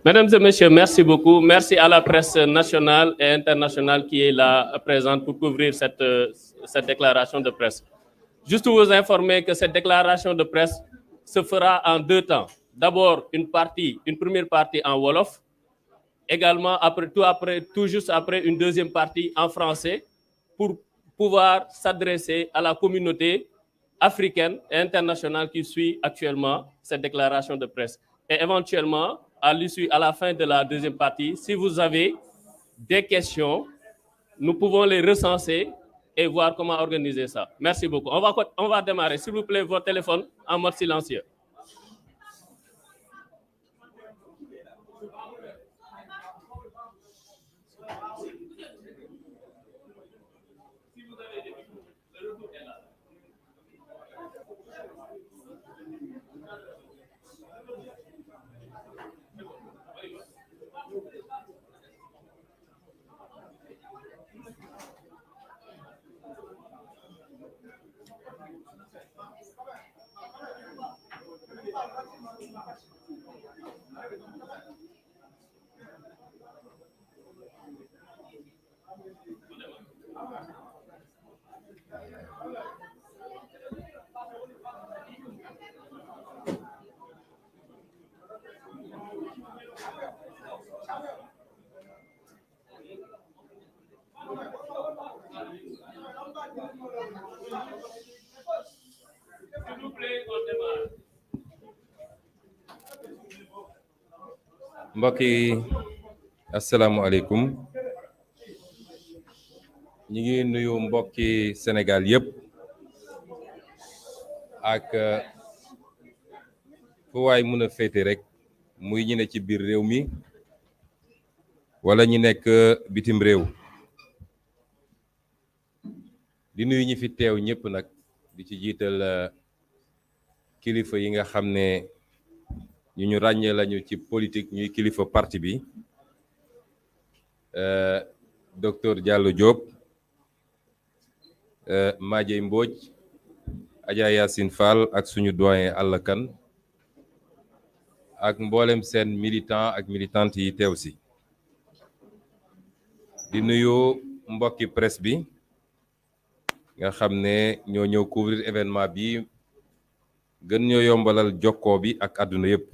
Mesdames et messieurs, merci beaucoup. Merci à la presse nationale et internationale qui est là présente pour couvrir cette déclaration de presse. Juste vous informer que cette déclaration de presse se fera en 2 temps. D'abord, une première partie en Wolof, également tout juste après une deuxième partie en français pour pouvoir s'adresser à la communauté africaine et internationale qui suit actuellement cette déclaration de presse. Et éventuellement, à la fin de la deuxième partie, si vous avez des questions, nous pouvons les recenser et voir comment organiser ça. Merci beaucoup. On va démarrer. S'il vous plaît, votre téléphone en mode silencieux. mbokk yi asalaamualeykum ñi ngi nuyu mbokki Sénégal yépp ak fu waay mën a féete rek muy ñi ne ci biir réew mi wala ñi nekk bitim réew di nuyu ñi fi teew ñépp nag di ci jiital kilifa yi nga xam ne ñu ràññee lañu ci politique ñuy kilifa parti bi docteur Diallo Diop Madieye Mbodj Adja Yacine Fall ak suñu doyen Alla Kane ak mboolem seen militant ak militante yi teew si di nuyu mbokki presse bi nga xam ne ñoo ñëw couvrir événement bi gën ñoo yombalal jokkoo bi ak àdduna yépp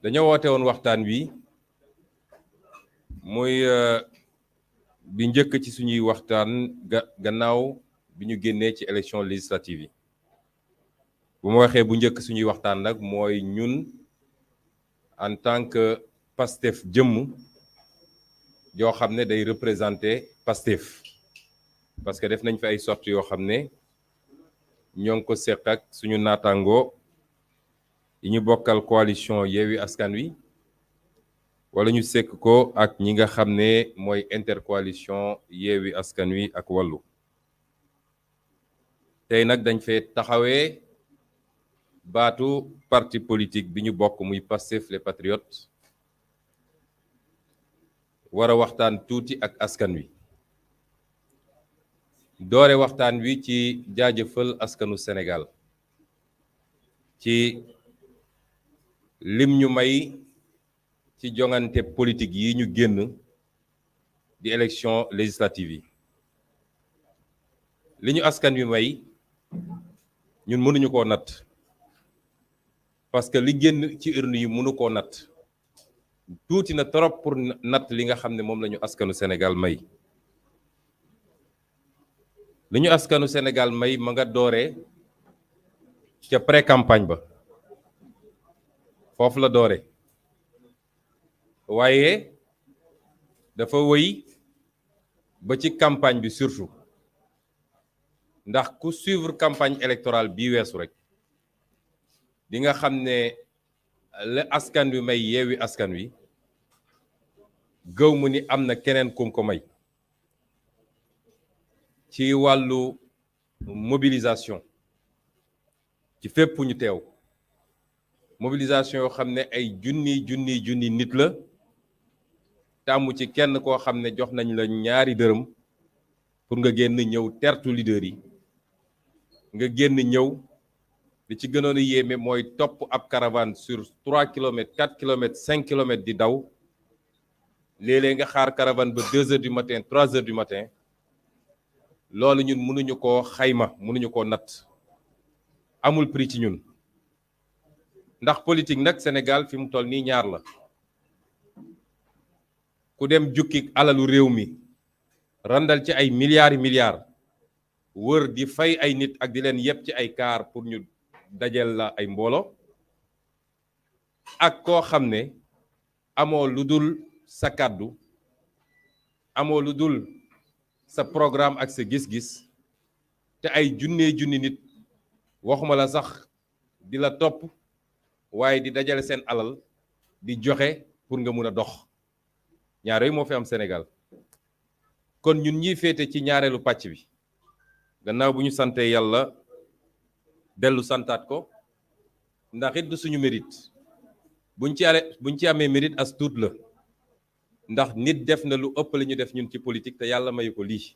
dañoo woote woon waxtaan wi muy bi njëkk ci suñuy waxtaan gannaaw bi ñu génnee ci élection législative yi bu ma waxee bu njëkk suñuy waxtaan nag mooy ñun en tant que Pastef jëmm joo xam ne day représenter Pastef parce que def nañ fi ay sorties yoo xam ne ñoo ngi ko seq ak suñu naataango yi ñu bokkal coalition Yewwi Askan Wi wala ñu sekk ko ak ñi nga xam ne mooy intercoalition Yewwi Askan Wi ak Wallu tey nag dañ fee taxawee baatu parti politique bi ñu bokk muy Pastef les Patriotes war a waxtaan tuuti ak askan wi doore waxtaan wi ci jaajëfal askanu Sénégal ci lim ñu may ci jongante politique yi ñu génn di élection législative yi li ñu askan wi may ñun mënuñu koo natt parce que li génn ci urne yi mënu koo natt tuuti na trop pour natt li nga xam ne moom la ñu askanu Sénégal may li ñu askanu Sénégal may ma nga dooree ca pré-campagne ba foofu la doore waaye dafa wëy ba ci campagne bi surtout ndax ku suivre campagne électorale bii weesu rek di nga xam ne la askan wi may Yewwi Askan Wi gëw mu ni am na keneen kum ko may ci wàllu mobilisation ci fépp ñu teew mobilisation yoo xam ne ay junni nit la tàmmu ci kenn koo xam ne jox nañ la ñaari dërëm pour nga génn ñëw tertu leader yi nga génn ñëw li ci gënoon a yéeme mooy topp ab caravane sur 3 kilomètres 4 kilomètres 5 kilomètres di daw léeg-léeg nga xaar caravane ba 2 heures du matin 3 heures du matin loolu ñun mënuñu koo xayma mënuñu koo natt amul prix ci ñun ndax politique nag Sénégal fi mu toll nii ñaar la ku dem jukki alalu réew mi randal ci ay milliards wër di fay ay nit ak di leen yeb ci ay kaar pour ñu dajel la ay mboolo ak koo xam ne amoo lu dul sa kàddu amoo lu dul sa programme ak sa gis-gis te ay junni nit waxuma la sax di la topp waaye di dajale seen alal di joxe pour nga mun a dox ñaar yooyu moo fi am Sénégal kon ñun ñiy féete ci ñaareelu pàcc bi gannaaw bu ñu sante yàlla dellu santaat ko ndax it du suñu mérite buñ ci amee mérite as tuut la ndax nit def na lu ëpp la ñu def ñun ci politique te yàlla mayu ko lii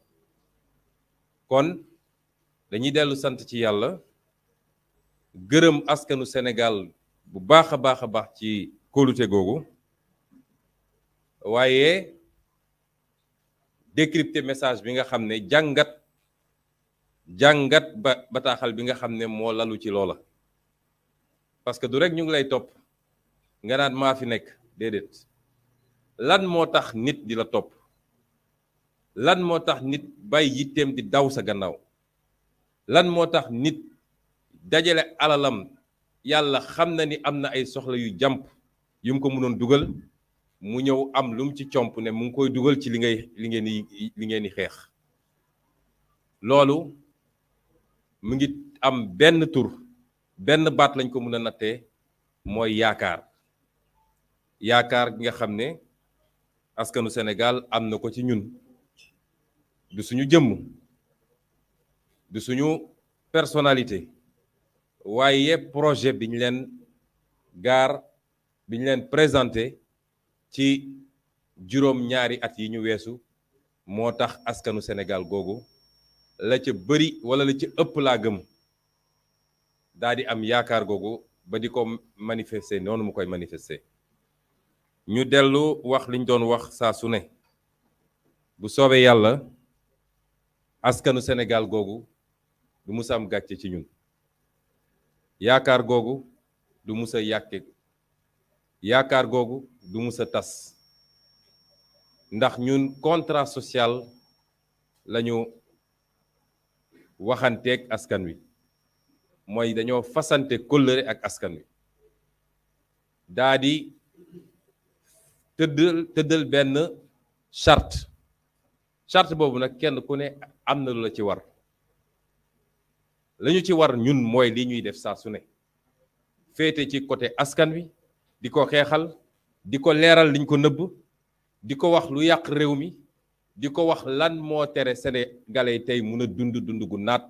kon dañuy dellu sant ci yàlla gërëm askanu Sénégal bu baax a baax ci kóolute googu waaye décrypter message bi nga xam ne jàngat bataaxal bi nga xam ne moo lalu ci loola parce que du rek ñu ngi lay topp nga naan maa fi nekk déedéet lan moo tax nit di la topp lan moo tax nit bay yitteem di daw sa gannaaw lan moo tax nit dajale alalam yàlla xam na ni am na ay soxla yu jàmp yu mu ko mënoon dugal mu ñëw am lu mu ci comp ne mu ngi koy dugal ci li ngeen di xeex loolu mu ngi am benn tur benn baat lañ ko mën a nattee mooy yaakaar gi nga xam ne askanu Sénégal am na ko ci ñun du suñu jëmm du suñu personnalité waaye projet bi ñu leen bi ñu leen présenté ci juróom-ñaari at yi ñu weesu moo tax askanu Sénégal googu la ca bëri wala la ca ëpp laa gëm daa di am yaakaar googu ba di ko manifester noonu mu koy manifester ñu dellu wax liñ doon wax saa su ne bu soobee yàlla askanu Sénégal googu du mus a am gàcce ci ñun yaakaar googu du mus a yàqe yaakaar googu du mus a tas ndax ñun contrat social lañu waxanteeg askan wi mooy dañoo fasante kóllëre ak askan wi daa di tëddal benn charte boobu nag kenn ku ne am na lu la ci war lañu ci war ñun mooy li ñuy def saa su ne féete ci côté askan wi di ko xeexal di ko leeral liñ ko nëbb di ko wax lu yàq réew mi di ko wax lan moo tere Sénégalais tey mun a dund gu naat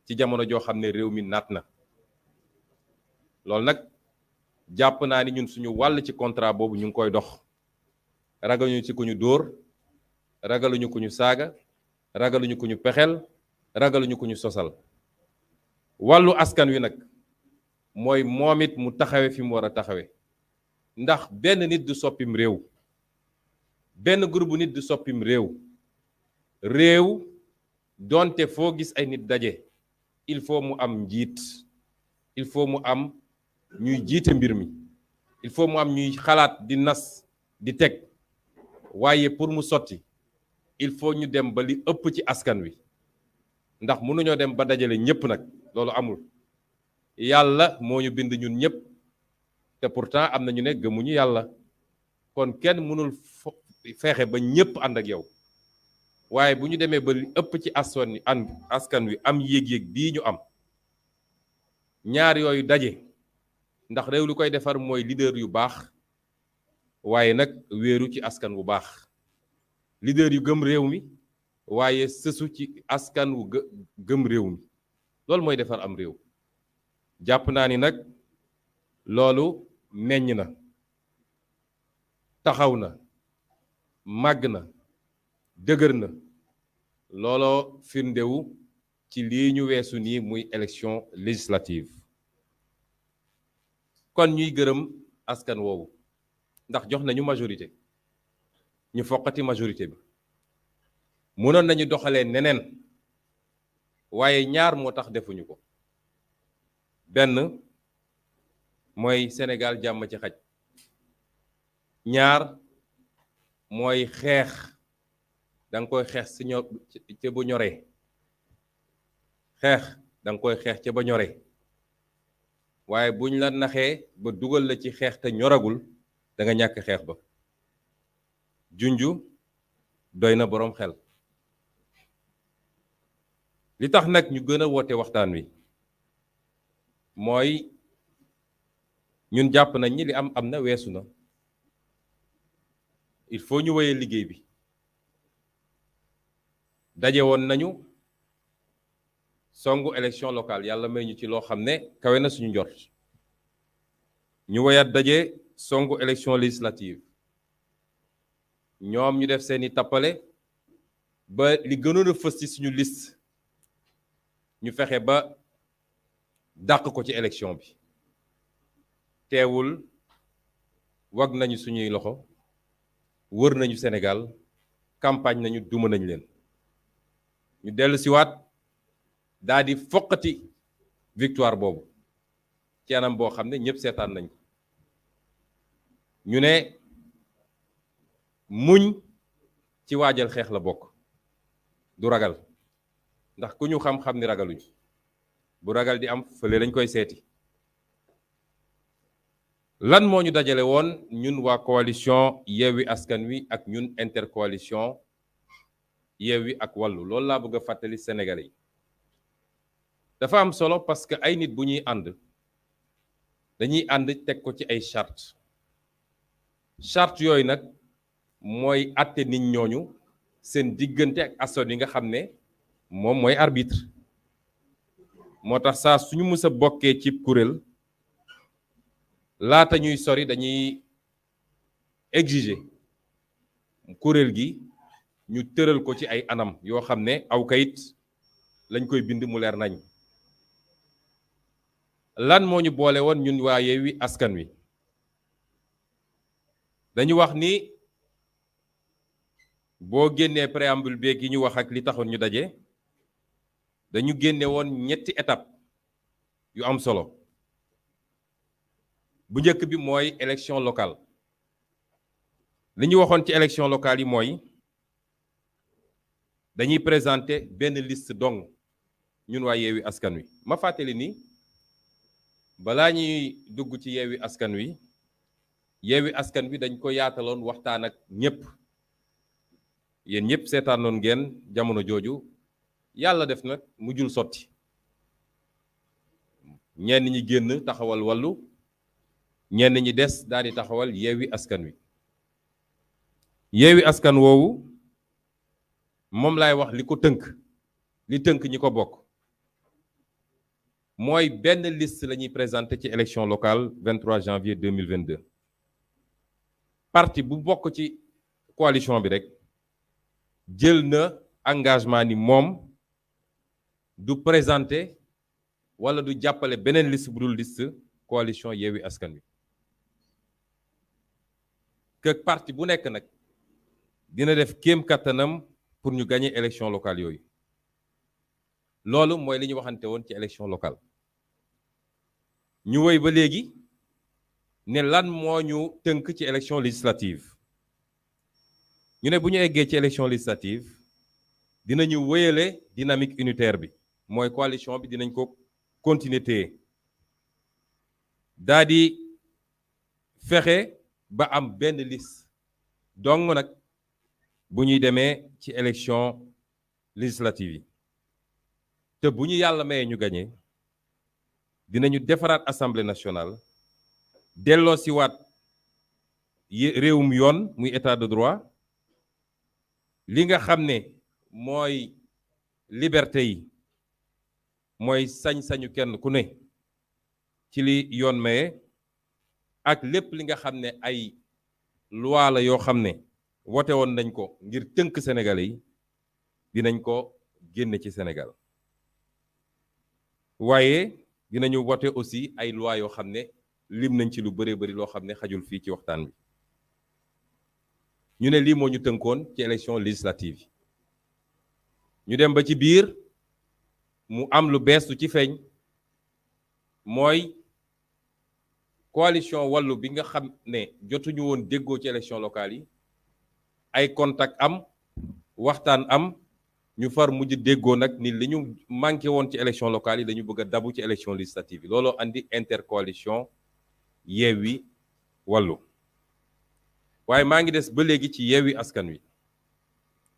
ci jamono joo xam ne réew mi naat na loolu nag jàpp naa ni ñun suñu wàll ci contrat boobu ñu ngi koy dox ragaluñu ci ku ñu dóor ragaluñu ku ñu saaga ragaluñu ku ñu pexeel ragaluñu ku ñu sosal wàllu askan wi nag mooy moom it mu taxawe fi mu war a taxawe ndax benn nit du soppim réew benn groupe nit du soppim réew donte foo gis ay nit daje il faut mu am njiit il faut mu am ñuy jiite mbir mi il faut mu am ñuy xalaat di nas di teg waaye pour mu sotti il faut ñu dem ba li ëpp ci askan wi ndax mënuñoo dem ba dajale ñépp nag loolu amul yàlla moo ñu bind ñun ñépp te pourtant am na ñu ne gëmuñu yàlla kon kenn mënul fexe ba ñépp ànd ak yow waaye bu ñu demee ba li ëpp ci askan wi am yéeg-yéeg bii ñu am ñaar yooyu daje ndax réew lu koy defar mooy leader yu baax waaye nag wéeru ci askan wu baax leader yu gëm réew mi waaye sësu ci askan wu gëm réew mi loolu mooy defar am réew jàpp naa ni nag loolu meññ na taxaw na màgg na dëgër na looloo firndewu ci lii ñu weesu nii muy élection législative kon ñuy gërëm askan woowu ndax jox nañu majorité ñu foqati majorité bi mënoon nañu doxalee neneen waaye ñaar moo tax defuñu ko benn mooy Sénégal jàmm ci xaj ñaar mooy xeex danga koy xeex ci ca bu ñoree xeex danga koy xeex ca ba ñoree waaye buñ la naxee ba dugal la ci xeex te ñoragul da nga ñàkk xeex ba junju doy na boroom xel li tax nag ñu gën a woote waxtaan wi mooy ñun jàpp nañ ni li am na weesu na il faut ñu wéyee liggéey bi daje woon nañu songu élection locale yàlla may ñu ci loo xam ne kawe na suñu njort ñu woyaat daje songu élection législative ñoom ñu def seeni tappale ba li gënoon a fës ci suñu liste ñu fexe ba dàq ko ci élection bi teewul wag nañu suñuy loxo wër nañu Sénégal campagne nañu duma nañ leen ñu dellu siwaat daa di foqati victoire boobu ci anam boo xam ne ñëpp seetaan nañ ko ñu ne muñ ci waajal xeex la bokk du ragal ndax ku ñu xam-xam ni ragaluñ bu ragal di am fële lañ koy seeti lan moo ñu dajale woon ñun waa coalition Yewwi Askan Wi ak ñun intercoalition Yewwi ak Wallu loolu laa bëgg a fàttali Sénégalais yi dafa am solo parce que ay nit bu ñuy ànd dañuy ànd teg ko ci ay charte yooyu nag mooy àtte nit ñooñu seen diggante ak askan yi nga xam ne moom mooy arbitre moo tax saa suñu mës a bokkee ci kuréel laata ñuy sori dañuy exiger kuréel gi ñu tëral ko ci ay anam yoo xam ne aw kayit lañ koy bind mu leer nañ lan moo ñu boole woon ñun waa Yewwi Askan Wi dañu wax ni boo génnee préambule beeg yi ñu wax ak li taxoon ñu daje dañu génne woon ñetti étape yu am solo bu njëkk bi mooy élection locale li ñu waxoon ci élection locale yi mooy dañuy présenter benn liste dong ñun waa Yewwi Askan Wi ma fàttali ni balaa ñuy dugg ci Yewwi Askan Wi dañ ko yaataloon waxtaan ak ñëpp yéen ñëpp seetaanoon ngeen jamono jooju yàlla def nag mujjul sotti ñenn ñi génn taxawal Wallu ñenn ñi des daal di taxawal Yewwi Askan Wi Yewwi Askan woowu moom laay wax li ko tënk li tënk ñi ko bokk mooy benn liste la ñuy présenté ci élection locale 23 janvier 2022 parti bu bokk ci coalition bi rek jël na engagement ni moom du présenté wala du jàppale beneen liste bu dul liste coalition Yewwi Askan Wi que parti bu nekk nag dina def kéem kattanam pour ñu gagner élection locale yooyu loolu mooy li ñu waxante woon ci élection locale ñu woy ba léegi ne lan moo ñu tënk ci élection législative ñu ne bu ñu eggee ci élection législative dinañu wéyale dynamique unitaire bi mooy coalition bi dinañ ko continuer téye daa di fexe ba am benn liste dong nag bu ñuy demee ci élection législative yi te bu ñu yàlla mayee ñu gagné dinañu defaraat assemblée nationale delloo si waat réewum yoon muy état de droit li nga xam ne mooy liberté yi mooy sañ-sañu kenn ku ne ci li yoon maye ak lépp li nga xam ne ay loi la yoo xam ne wote woon nañ ko ngir tënk Sénégalais yi dinañ ko génne ci Sénégal waaye dinañu wote aussi ay loi yoo xam ne lim nañ ci lu bëree bëri loo xam ne xajul fii ci waxtaan bi ñu ne lii moo ñu tënkoon ci élection législative ñu dem ba ci biir mu am lu bees lu ci feeñ mooy coalition Wallu bi nga xam ne jotuñu woon déggoo ci élection locale yi ay contact am waxtaan am ñu far mujj déggoo nag ni li ñu manqué woon ci élection locale yi dañu bëgg a dabu ci élection législative yi looloo andi intercoalition Yewwi Wallu waaye maa ngi des ba léegi ci Yewwi Askan Wi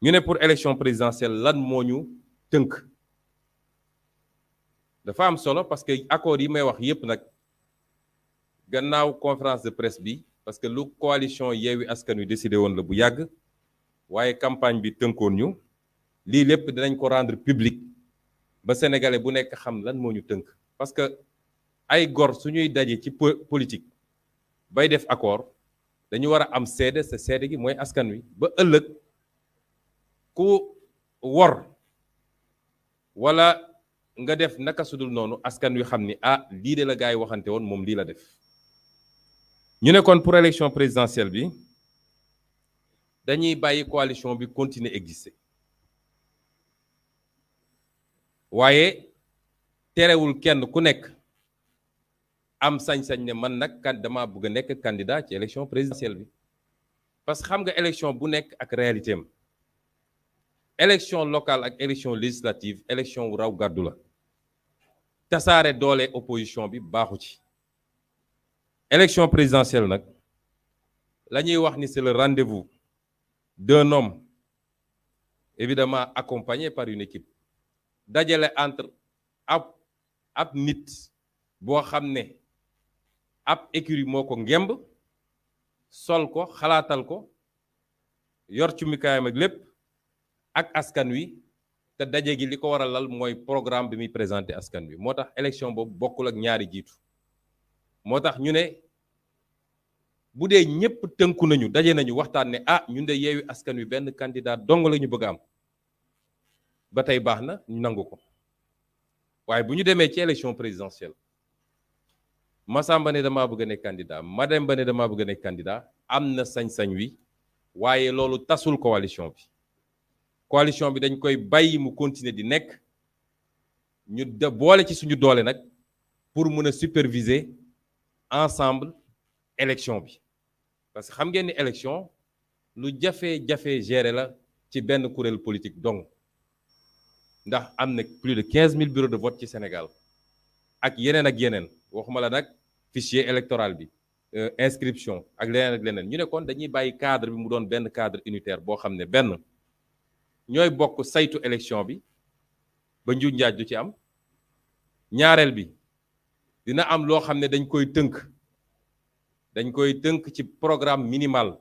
ñu ne pour élection présidentielle lan moo ñu tënk dafa am solo parce que accord yi may wax yépp nag gannaaw conférence de presse bi parce que lu coalition Yewwi Askan Wi décidé woon la bu yàgg waaye campagne bi tënkoon ñu lii lépp dinañ ko rendre public ba sénégalais bu nekk xam lan moo ñu tënk parce que ay gor suñuy daje ci politique bay def accord dañu war a am seede sa seede gi mooy askan wi ba ëllëg ku wor wala nga def naka sudul noonu askan wi xam ni ah lii de la gars yi waxante woon moom lii la def ñu ne kon pour élection présidentielle bi dañuy bàyyi coalition bi continuer exister waaye terewul kenn ku nekk am sañ-sañ ne man nag dama bëgg a nekk candidat ci élection présidentielle bi parce que xam nga élection bu nekk ak réalité am élection locale ak élection législative élection wu raw gàddu la tasaare doole opposition bi baaxu ci élection présidentielle nag la ñuy wax ni c'est le rendez-vous d'un homme évidemment accompagné par une équipe dajale entre ab nit boo xam ne ab écurie moo ko ngemb sol ko xalaatal ko yor ci mikaayam ak lépp ak askan wi te daje gi li ko waral lal mooy programme bi muy présenté askan wi moo tax élection boobu bokkul ak ñaari jiitu moo tax ñu ne bu dee ñëpp tënku nañu daje nañu waxtaan ne ah ñun de Yewwi Askan Wi benn candidat dong la ñu bëgg a am ba tey baax na ñu nangu ko waaye bu ñu demee ci élection présidentielle Masamba ne damaa bëgg a nekk candidat Mademba ne damaa bëgg a nekk candidat am na sañ-sañ wi waaye loolu tasul coalition bi dañ koy bàyyi mu continuer di nekk ñu boole ci suñu doole nag pour mën a superviser ensemble élection bi parce que xam ngeen ni élection lu jafe-jafe gérer la ci benn kuréel politique donc ndax am na plus de 15 000 bureaux de vote ci Sénégal ak yeneen waxuma la nag fichier électoral bi inscription ak leneen ñu ne kon dañuy bàyyi cadre bi mu doon benn cadre unitaire boo xam ne benn ñooy bokk saytu élection bi ba njuuj njaaj du ci am ñaareel bi dina am loo xam ne dañ koy tënk ci programme minimal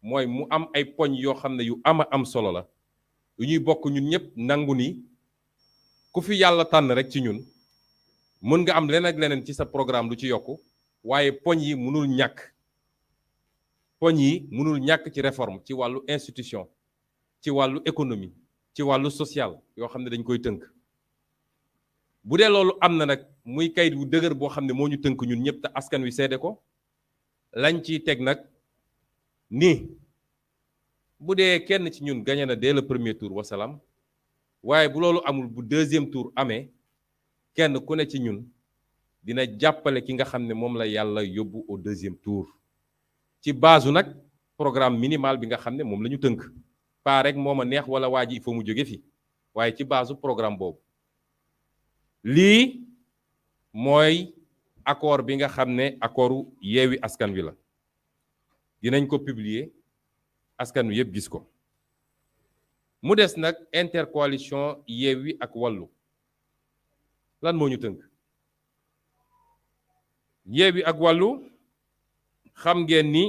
mooy mu am ay poñ yoo xam ne yu am solo la yu ñuy bokk ñun ñëpp nangu ni ku fi yàlla tànn rek ci ñun mën nga am leneen ak leneen ci sa programme lu ci yokku waaye poñ yi mënul ñàkk ci réforme ci wàllu institution ci wàllu économie ci wàllu social yoo xam ne dañ koy tënk bu dee loolu am na nag muy kayit wu dëgër boo xam ne moo ñu tënk ñun ñëpp te askan wi seede ko lañ ciy teg nag ni bu dee kenn ci ñun gagné na dès le premier tour wasalaam waaye bu loolu amul bu deuxième tour amee kenn ku ne ci ñun dina jàppale ki nga xam ne moom la yàlla yóbbu au deuxième tour ci base nag programme minimal bi nga xam ne moom la ñu tënk pas rek moo ma neex wala waa ji il faut mu jóge fi waaye ci base programme boobu lii mooy accord bi nga xam ne accordu Yewwi Askan Wi la dinañ ko publier askan wi yëpp gis ko mu des nag intercoalition Yewwi ak Wallu lan moo ñu tënk Yewwi ak Wallu xam ngeen ni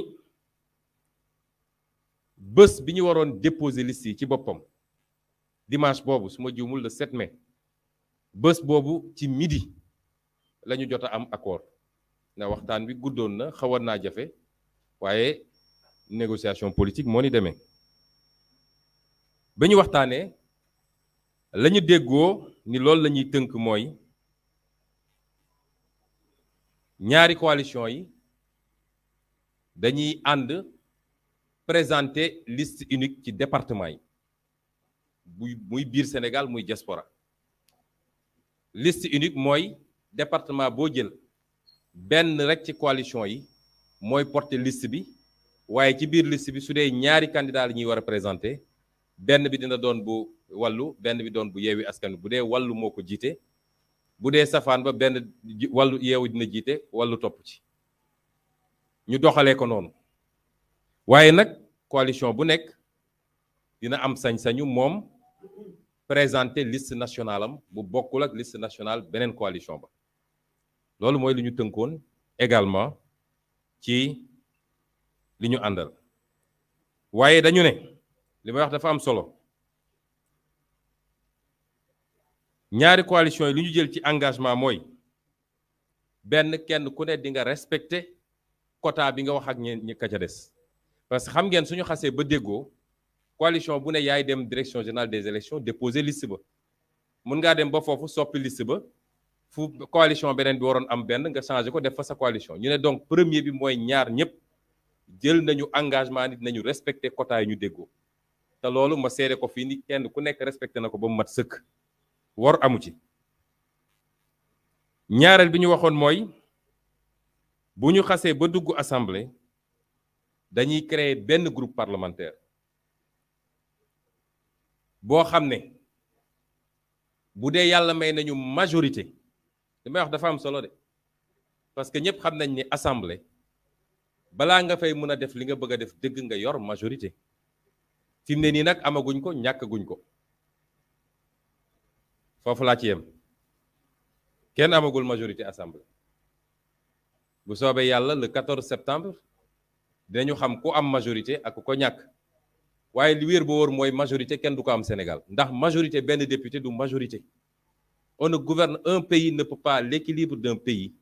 bés bi ñu waroon déposer liste yi ci boppam dimanche boobu su ma juumul le 7 mai bés boobu ci midi la ñu jot a am accord na waxtaan bi guddoon na xawoon naa jafe waaye négociation politique moo ni demee ba ñu waxtaanee la ñu déggoo ni loolu la ñuy tënk mooy ñaari coalition yi dañuy ànd présenter liste unique ci département yi muy biir Sénégal muy diaspora. Liste unique mooy département boo jël benn rek ci coalition yi mooy porter liste bi, waaye ci biir liste bi su dee ñaari candidat la ñuy war a présenter benn bi dina doon bu wàllu benn bi doon bu yeewi askan bu dee wàllu moo ko jiite, bu dee safaan ba benn wàllu yeewu dina jiite wàllu topp ci, ñu doxalee ko noonu. waaye nag coalition bu nekk dina am sañ-sañu moom présenter liste nationale am bu bokkul ak liste nationale beneen coalition ba. loolu mooy lu ñu tënkoon également ci li ñu àndal. waaye dañu ne li may wax dafa am solo, ñaari coalition yi li ñu jël ci engagement mooy benn kenn ku ne di nga respecter quota bi nga wax ak ñi ka ca des. parce que xam ngeen suñu xasee ba déggoo coalition bu ne yaay dem direction générale des élections déposer liste ba, mun ngaa dem ba foofu soppi liste ba fu coalition beneen bi waroon am benn nga changé ko def fa sa coalition. ñu ne donc premier bi mooy ñaar ñëpp jël nañu engagement ni dinañu respecter quota yi ñu déggoo, te loolu ma seede ko fii ni kenn ku nekk respecté na ko ba mu mat sëkk, war amu ci. ñaareel bi ñu waxoon mooy bu ñu xasee ba dugg assemblée dañuy créer benn groupe parlementaire boo xam ne bu dee yàlla may nañu majorité, li may wax dafa am solo de, parce que ñëpp xam nañ ni assemblée balaa nga fay mën a def li nga bëgg a def dëgg nga yor majorité. fi mu ne nii nag amaguñ ko, ñàkkaguñ ko, foofu laa ci yem. kenn amagul majorité assemblée. bu soobee yàlla le 14 septembre dinañu xam ku am majorité ak ku ko ñàkk. waaye li wér ba wóor mooy majorité kenn du ko am Sénégal, ndax majorité benn député du majorité. On ne gouverne un pays ne peut pas l'équilibre d'un pays,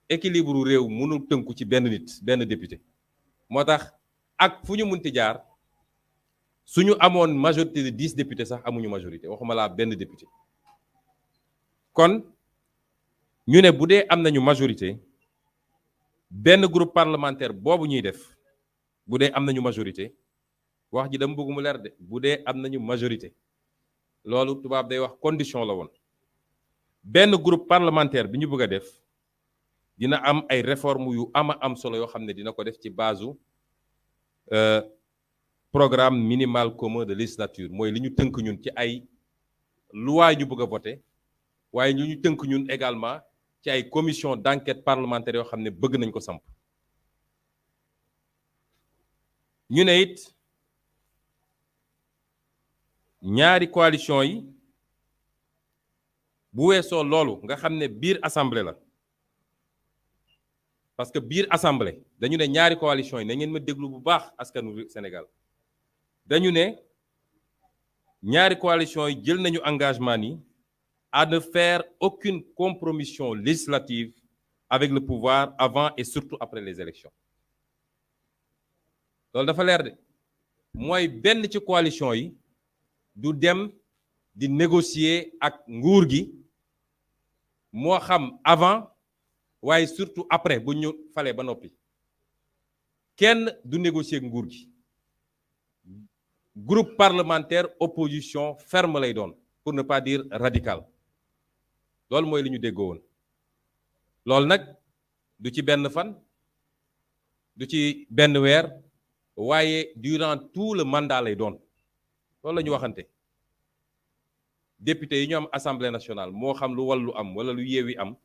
équilibre réew mënul tënku ci benn nit benn député. moo tax ak fu ñu munti jaar suñu amoon majorité de 10 députés sax amuñu majorité, waxuma laa benn député. kon ñu ne bu dee am nañu majorité benn groupe parlementaire boobu ñuy def bu dee am nañu majorité, wax ji dama bëgg mu leer de, bu dee am nañu majorité loolu tubaab day wax condition la woon. benn groupe parlementaire bi ñu bëgg a def dina am ay réformes yu am solo yoo xam ne dina ko def ci base programme minimal commun de législature, mooy li ñu tënk ñun ci ay loi ñu bëgg a voter, waaye ñu tënk ñun également ci ay commission d'enquête parlementaire yoo xam ne bëgg nañ ko samp. ñu ne it ñaari coalition yi bu weesoo loolu nga xam ne biir assemblée la, parce que biir assemblée dañu ne ñaari coalition yi na ngeen ma déglu bu baax askanu Sénégal, dañu ne ñaari coalition yi jël nañu engagement ni à ne faire aucune compromission législative avec le pouvoir avant et surtout après les élections. loolu dafa leer de, mooy benn ci coalition yi du dem di négocier ak nguur gi, moo xam avant waaye surtout après bu ñu falee ba noppi. kenn du négocier ak nguur gi. groupe parlementaire opposition ferme lay doon, pour ne pas dire radical. loolu mooy li ñu déggoo woon. loolu nag du ci benn fan du ci benn weer, waaye durant tout le mandat lay doon. loolu la ñu waxante. député yi ñu am assemblée nationale moo xam lu Wallu am wala lu Yewwi am,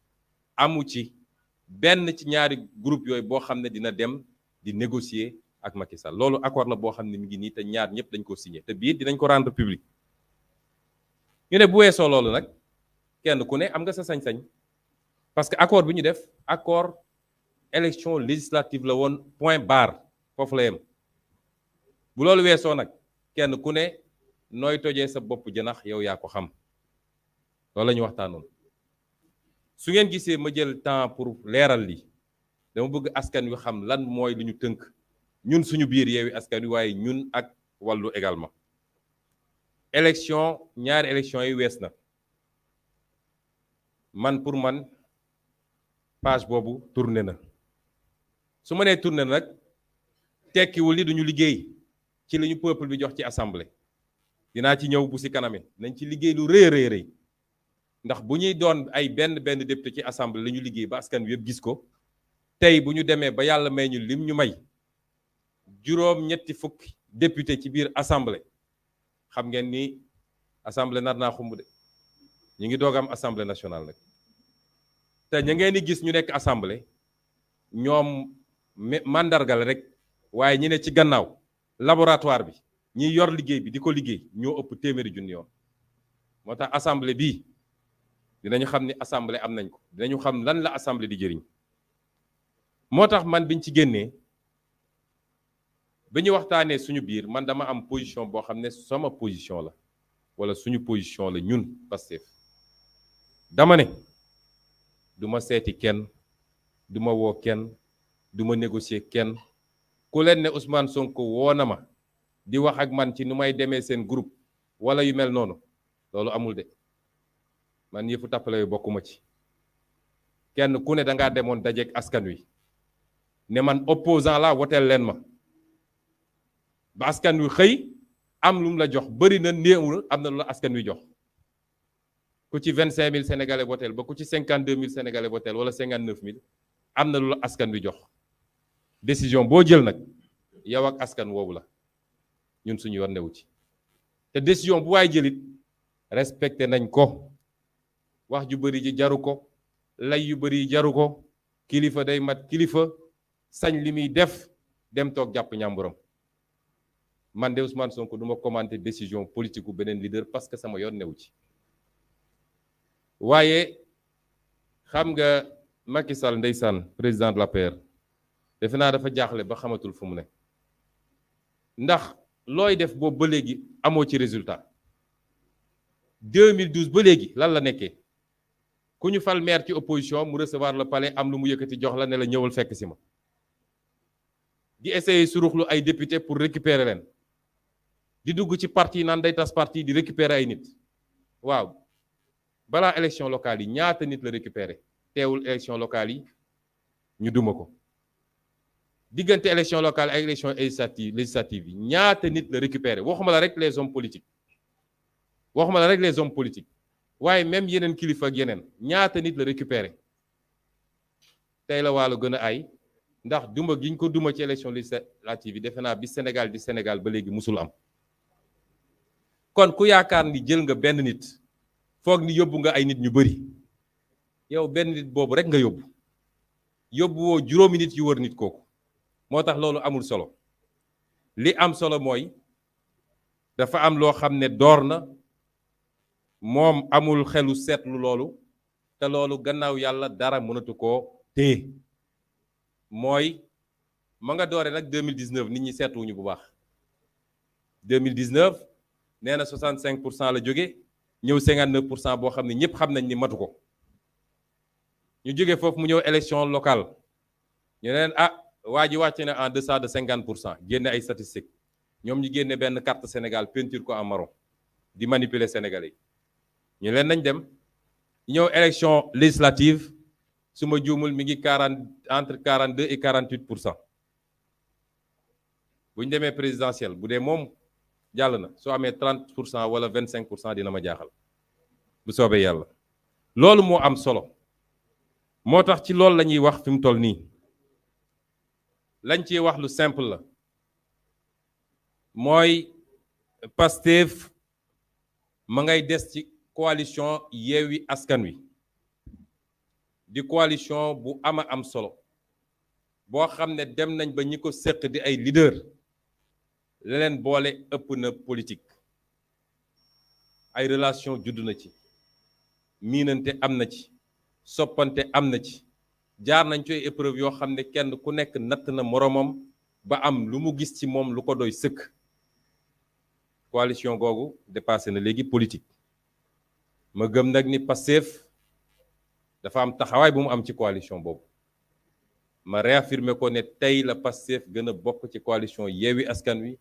amu ci benn ci ñaari groupe yooyu boo xam ne dina dem di négocier ak Macky Sall. loolu accord la boo xam ne mi ngi nii te ñaar ñëpp dañ ko signé te bii dinañ ko rendre public. ñu ne bu weesoo loolu nag kenn ku ne am nga sa sañ-sañ, parce que accord bi ñu def accord élection législative la woon, point barre, foofu la yem. bu loolu weesoo nag kenn ku ne nooy tojee sa bopp jënax yow yaa ko xam. loolu la ñu waxtaanoon. su ngeen gisee ma jël temps pour leeral li dama bëgg askan wi xam lan mooy li ñu tënk ñun suñu biir Yewwi Askan Wi, waaye ñun ak Wallu également. élection ñaari élection yi wees na, man pour man page boobu tourné na su ma nee tourné na nag tekkiwul ni duñu liggéey ci li ñu peuple bi jox ci assemblée dinaa ci ñëw bu si kaname nañ ci liggéey lu rëy ndax bu ñuy doon ay benn député ci assemblée la ñu liggéey ba askan wi yëpp gis ko tey bu ñu demee ba yàlla may ñu lim ñu may juróom-ñetti fukki député ci biir assemblée xam ngeen ni assemblée nar naa xumb de ñu ngi doog am assemblée nationale nag te ña ngeen di gis ñu nekk assemblée ñoom mandargal rek waaye ñi ne ci gannaaw laboratoire bi ñi yor liggéey bi di ko liggéey ñoo ëpp téeméeri junni yoon moo tax assemblée bii dinañu xam ni assemblée am nañ ko dinañu xam lan la assemblée di jëriñ moo tax man biñ ci génnee ba ñu waxtaanee suñu biir man dama am position boo xam ne sama position la wala suñu position la ñun Pastef dama ne du ma seeti kenn du ma woo kenn du ma négocier kenn ku leen ne Ousmane Sonko woo na ma di wax ak man ci nu may demee seen groupe wala yu mel noonu loolu amul de man yëfu tàppale yu bokkuma ci kenn ku ne dangaa demoon dajeek askan wi ne man opposant la woteel leen ma ba askan wi xëy am lu mu la jox bëri na néewul am na lu la askan wi jox ku ci 25000 sénégalais woteel ba ku ci 52000 sénégalais woteel wala 59000 am na lu la askan wi jox décision boo jël nag yow ak askan woowu la ñun suñu yoon newu ci te décision bu waay jëlit respecté nañ ko wax ju bëri ji jaru ko lay yu bëri jaru ko kilifa day mat kilifa sañ li muy def dem toog jàpp ñàmburam man de Ousmane Sonko du ma commenter décision politique bu beneen leader parce que sama yoon newu ci waaye xam nga Macky Sall ndeysaan président de l'APR defe naa dafa jaaxle ba xamatul fu mu ne ndax looy def boobu ba léegi amoo ci résultat 2012 ba léegi lan la nekkee ku ñu fal maire ci opposition mu recevoir le palais am lu mu yëkkati jox la ne la ñëwal fekk si ma di essayer suruxlu ay député pour récupérer leen di dugg ci parti naan day tas parti di récupérer ay nit waaw balaa élection locale yi ñaata nit la récupérer teewul élection locale yi ñu duma ko diggante élection locale ak élection législative yi ñaata nit la récupérer waxuma la rek les hommes politiques waaye même yeneen kilifa ak yeneen ñaata nit la récupérer tey la wàllu gën a ay ndax duma giñ ko duma ci élection législative yi defe naa bi Sénégal di Sénégal ba léegi musul am kon ku yaakaar ni jël nga benn nit foog ni yóbbu nga ay nit ñu bari yow benn nit boobu rek nga yóbbu woo juróomi nit yu wër nit kooku moo tax loolu amul solo li am solo mooy dafa am loo xam ne door na moom amul xelu seetlu loolu te loolu gannaaw yàlla dara mënatu koo téye mooy ma nga doore nag 2019 nit ñi seetluwuñu bu baax 2019 nee na 65% la jóge ñëw 59% boo xam ne ñëpp xam nañ ni matu ko ñu jóge foofu mu ñëw élection locale ñu neen waa ji wàcce na en deçà de 50% génne ay statistiques ñoom ñu génne benn carte Sénégal peinture ko en marron di manipuler Sénégalais yi ñu leen nañ dem ñëw élection législative su ma juumul mi ngi entre 42 et 48%. bu ñu demee présidentielle bu dee moom jàll na soo amee 30% wala 25% dina ma jaaxal bu soobee yàlla loolu moo am solo moo tax ci loolu la ñuy wax fi mu toll nii lañ ciy wax lu simple la mooy Pastef ma ngay des ci coalition Yewwi Askan Wi di coalition bu ama am solo boo xam ne dem nañ ba ñi ko séq di ay leader la leen boole ëpp na politique ay relation judd na ci miinante am na ci soppante am na ci jaar nañ ci épreuve yoo xam ne kenn ku nekk natt na moroomam ba am lu mu gis ci moom lu ko doy sëkk coalition googu dépassé na léegi politique ma gëm nag ni Pastef dafa am taxawaay bu mu am ci coalition boobu ma réaffirmer ko ne tey la Pastef gën a bokk ci coalition Yewwi Askan Wi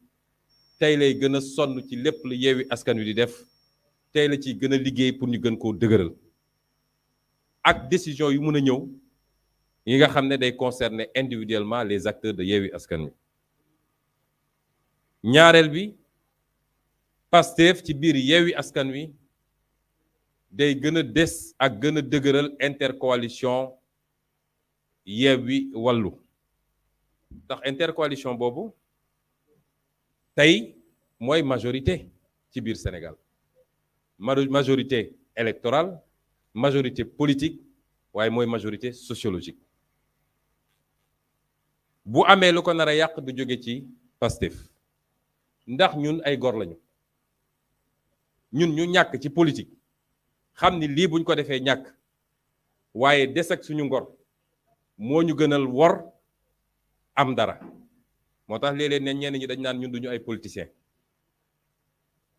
tey lay gën a sonn ci lépp lu Yewwi Askan Wi di def tey la ciy gën a liggéey pour ñu gën koo dëgëral ak décision yu mun a ñëw yi nga xam ne day concerner individuellement les acteurs de Yewwi Askan Wi. ñaareel bi Pastef ci biir Yewwi Askan Wi day gën a des ak gën a dëgëral intercoalition Yewwi Wallu ndax intercoalition boobu tey mooy majorité ci biir Sénégal majorité électorale majorité politique waaye mooy majorité sociologique bu amee lu ko nar a yàq du jóge ci Pastef ndax ñun ay gor lañu ñun ñu ñàkk ci politique xam ni lii buñ ko defee ñàkk waaye des ak suñu ngor moo ñu gënal wor am dara moo tax léeg-léeg ne ñenn ñi dañ naan ñun duñu ay politiciens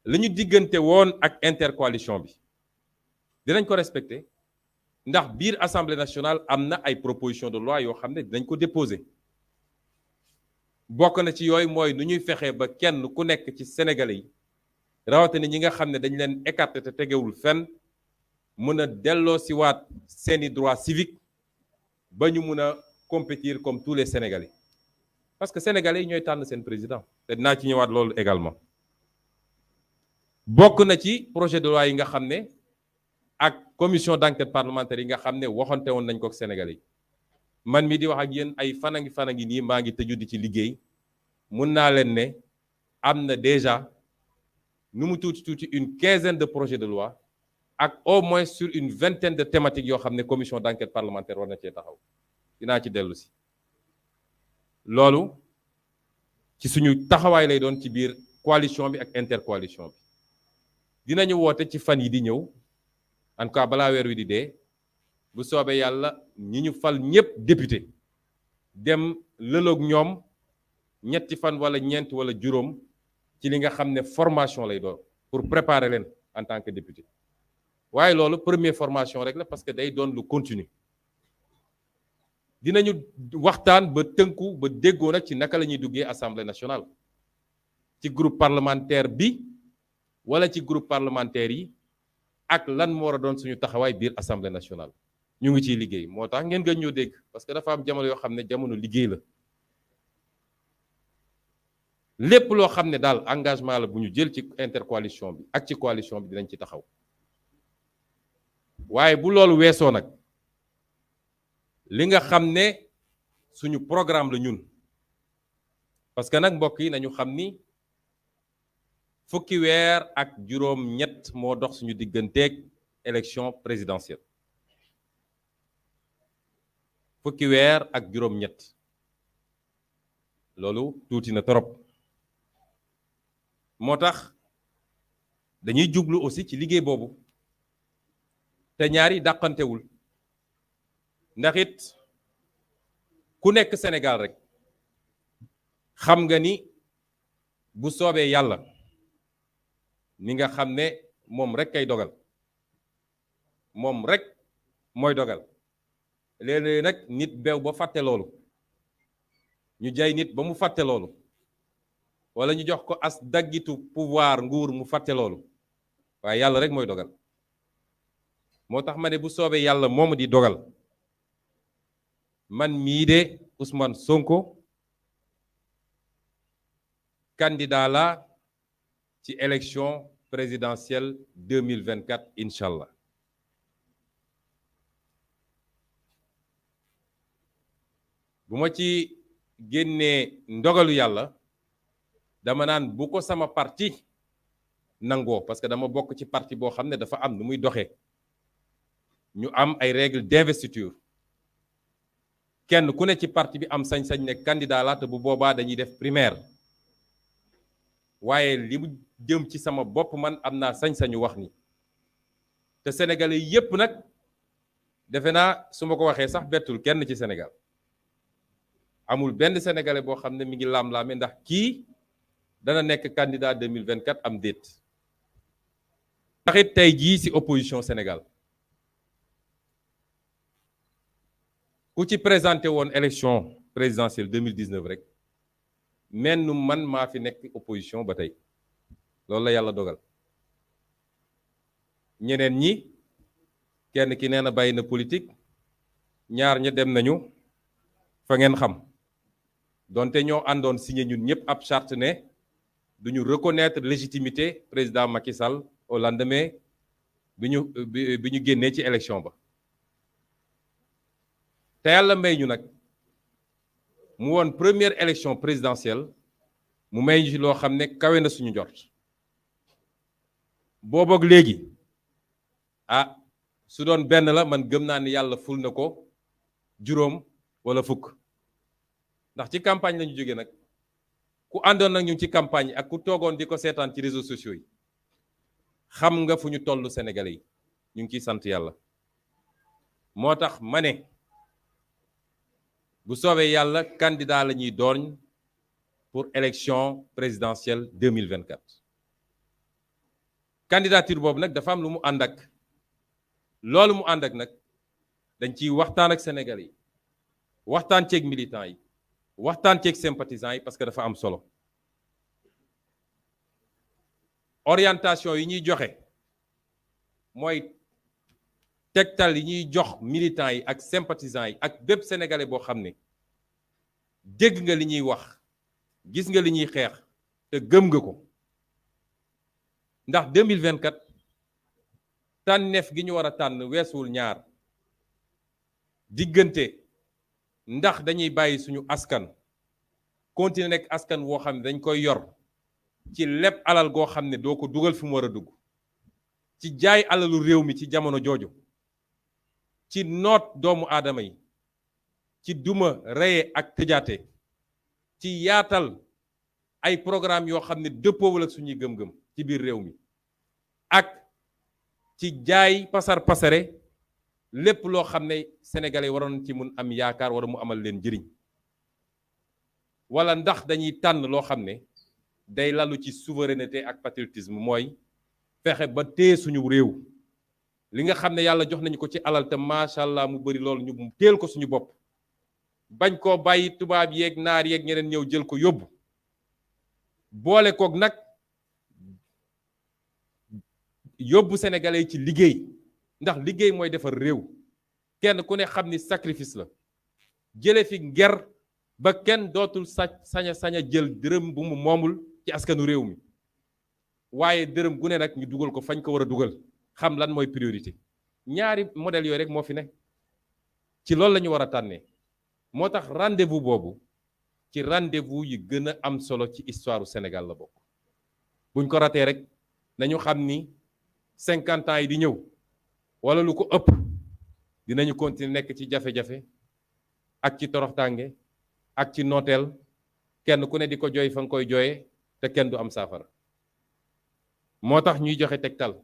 li ñu diggante woon ak intercoalition bi dinañ ko respecter ndax biir assemblée nationale am na ay proposition de loi yoo xam ne dinañ ko déposer bokk na ci yooyu mooy nu ñuy fexee ba kenn ku nekk ci sénégalais yi rawatina ñi nga xam ne dañ leen écarté te tegewul fenn mën a delloo si waat seeni droit civique ba ñu mun a compétir comme tous les sénégalais parce que sénégalais yi ñooy tànn seen président te dinaa ci ñëwaat loolu également bokk na ci projet de loi yi nga xam ne ak commission d'enquête parlementaire yi nga xam ne waxante woon nañ ko ak sénégalais yi man mi di wax ak yéen ay fan a ngi nii maa ngi tëju di ci liggéey mun naa leen ne am na déjà nu mu tuuti une quinzaine de projets de loi ak au moins sur une vingtaine de thématiques yoo xam ne commission d'enquête parlementaire war na cee taxaw dinaa ci dellu si loolu ci suñu taxawaay lay doon ci biir coalition bi ak intercoalition bi dinañu woote ci fan yi di ñëw en tout cas balaa weer wi di dee bu soobee yàlla ñi ñu fal ñëpp député dem lëloog ñoom ñetti fan wala ñeent wala juróom ci li nga xam ne formation lay doon pour préparer leen en tant que député waaye loolu première formation rek la parce que day doon lu continue dinañu waxtaan ba tënku ba déggoo nag ci naka la ñuy duggee assemblée nationale ci groupe parlementaire bi wala ci groupe parlementaire yi ak lan moo war a doon suñu taxawaay biir assemblée nationale ñu ngi ciy liggéey moo tax ngeen gën ñoo dégg parce que dafa am jamono yoo xam ne jamono liggéey la lépp loo xam ne daal engagement la bu ñu jël ci intercoalition bi ak ci coalition bi dinañ ci taxaw waaye bu loolu weesoo nag li nga xam ne suñu programme la ñun parce que nag mbokk yi nañu xam ni fukki weer ak juróom ñett moo dox suñu digganteeg élection présidentielle fukki weer ak juróom ñett loolu tuuti na trop moo tax dañuy jublu aussi ci liggéey boobu te ñaari dàqantewul ndax it ku nekk Sénégal rek xam nga ni bu soobee yàlla ni nga xam ne moom rek kay dogal moom rek mooy dogal léeg-léeg nag nit beew ba fàtte loolu ñu jay nit ba mu fàtte loolu wala ñu jox ko as daggitu pouvoir nguur mu fàtte loolu waaye yàlla rek mooy dogal moo tax ma ne bu soobee yàlla moom di dogal man mii de Ousmane Sonko candidat la ci élection présidentielle 2024 incha allah bu ma ci génnee ndogalu yàlla dama naan bu ko sama parti nangoo parce que dama bokk ci parti boo xam ne dafa am nu muy doxee ñu am ay règles d'investiture kenn ku ne ci parti bi am sañ-sañ ne candidat la te bu boobaa dañuy def primaire waaye li mu jëm ci sama bopp man am naa sañ-sañu wax ni te sénégalais yépp nag defe naa su ma ko waxee sax bettul kenn ci Sénégal amul benn sénégalais boo xam ne mi ngi laam-laame ndax kii dana nekk candidat 2024 am déet ndax it tey jii ci opposition Sénégal ku ci présenté woon élection présidentielle 2019 rek men nu man maa fi nekk opposition ba tey loolu la yàlla dogal ñeneen ñi kenn ki nee na bàyyi na politique ñaar ña dem nañu fa ngeen xam donte ñoo àndoon signé ñun ñëpp ab charte ne duñu reconnaître légitimité président Macky Sall au lendemain bi ñu génnee ci élection ba te yàlla may ñu nag mu woon première élection présidentielle mu may ñu ci loo xam ne kawe na suñu njort booboog léegi su doon benn la man gëm naa ni yàlla ful na ko juróom wala fukk ndax ci campagne lañu jógee nag ku àndoon nag ñu ci campagne ak ku toogoon di ko seetaan ci réseaux sociaux yi xam nga fu ñu toll Sénégalais yi ñu ngi ciy sant yàlla moo tax ma ne bu soobee yàlla candidat la ñuy doon pour élection présidentielle 2024 candidature boobu nag dafa am lu mu ànd ak loolu mu ànd ak nag dañ ciy waxtaan ak Sénégalais yi waxtaan ceeg militants yi waxtaan ceeg sympathisants yi parce que dafa am solo orientation yi ñuy joxe mooy tegtal yi ñuy jox militants yi ak sympathisants yi ak bépp sénégalais boo xam ne dégg nga li ñuy wax gis nga li ñuy xeex te gëm nga ko ndax 2024 tànneef gi ñu war a tànn weesuwul ñaar diggante ndax dañuy bàyyi suñu askan continuer nekk askan woo xam ne dañ koy yor ci lépp alal goo xam ne doo ko dugal fi mu war a dugg ci jaay alalu réew mi ci jamono jooju ci noot doomu aadama yi ci duma reye ak tëjaate ci yaatal ay programme yoo xam ne dëppoowul ak suñuy gëm-gëm ci biir réew mi ak ci jaay pasar pasare lépp loo xam ne sénégalais waroon ci mun am yaakaar wala mu amal leen njëriñ wala ndax dañuy tànn loo xam ne day lalu ci souveraineté ak patriotisme mooy fexe ba téye suñu réew li nga xam ne yàlla jox nañu ko ci alal te macha allah mu bari loolu ñu teel ko suñu bopp bañ koo bàyyi tubaab yeeg naar yeeg ñeneen ñëw jël ko yóbbu boole koog nag yóbbu sénégalais yi ci liggéey ndax liggéey mooy defar réew kenn ku ne xam ni sacrifice la jële fi nger ba kenn dootul saña jël dërëm bu mu moomul ci askanu réew mi waaye dërëm gu ne nag ñu dugal ko fañ ko war a dugal xam lan mooy priorité ñaari modèle yooyu rek moo fi ne ci loolu la ñu war a tànnee moo tax rendez-vous boobu ci rendez-vous yi gën a am solo ci histoire u Sénégal la bokk buñ ko ratee rek nañu xam ni 50 ans yi di ñëw wala lu ko ëpp dinañu continuer nekk ci jafe-jafe ak ci toroxtaange ak ci nooteel kenn ku ne di ko jooy fa nga koy jooyee te kenn du am saafara moo tax ñuy joxe tegtal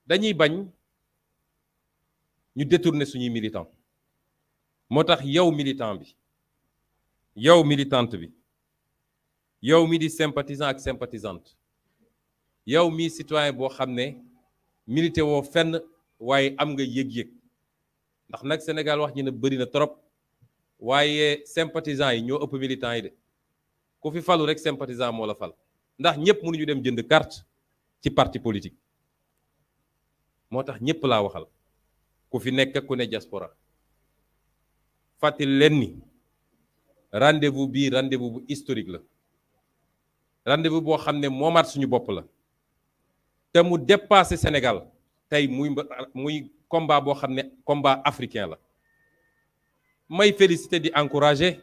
dañuy bañ ñu détourner suñuy militant moo tax yow militant bi yow militante bi yow mi di sympathisant ak sympathisante yow mi citoyen boo xam ne milité woo fenn waaye am nga yëg-yëg ndax nag Sénégal wax ñi ne bëri na trop waaye sympathisant yi ñoo ëpp militant yi de ku fi falu rek sympathisant moo la fal ndax ñëpp mënuñu dem jënd carte ci parti politique moo tax ñëpp laa waxal ku fi nekk ku ne diaspora fàttali leen ni rendez-vous bii rendez-vous bu historique la rendez-vous boo xam ne moomaat suñu bopp la te mu dépassé Sénégal tey muy combat boo xam ne combat africain la may féliciter di encourager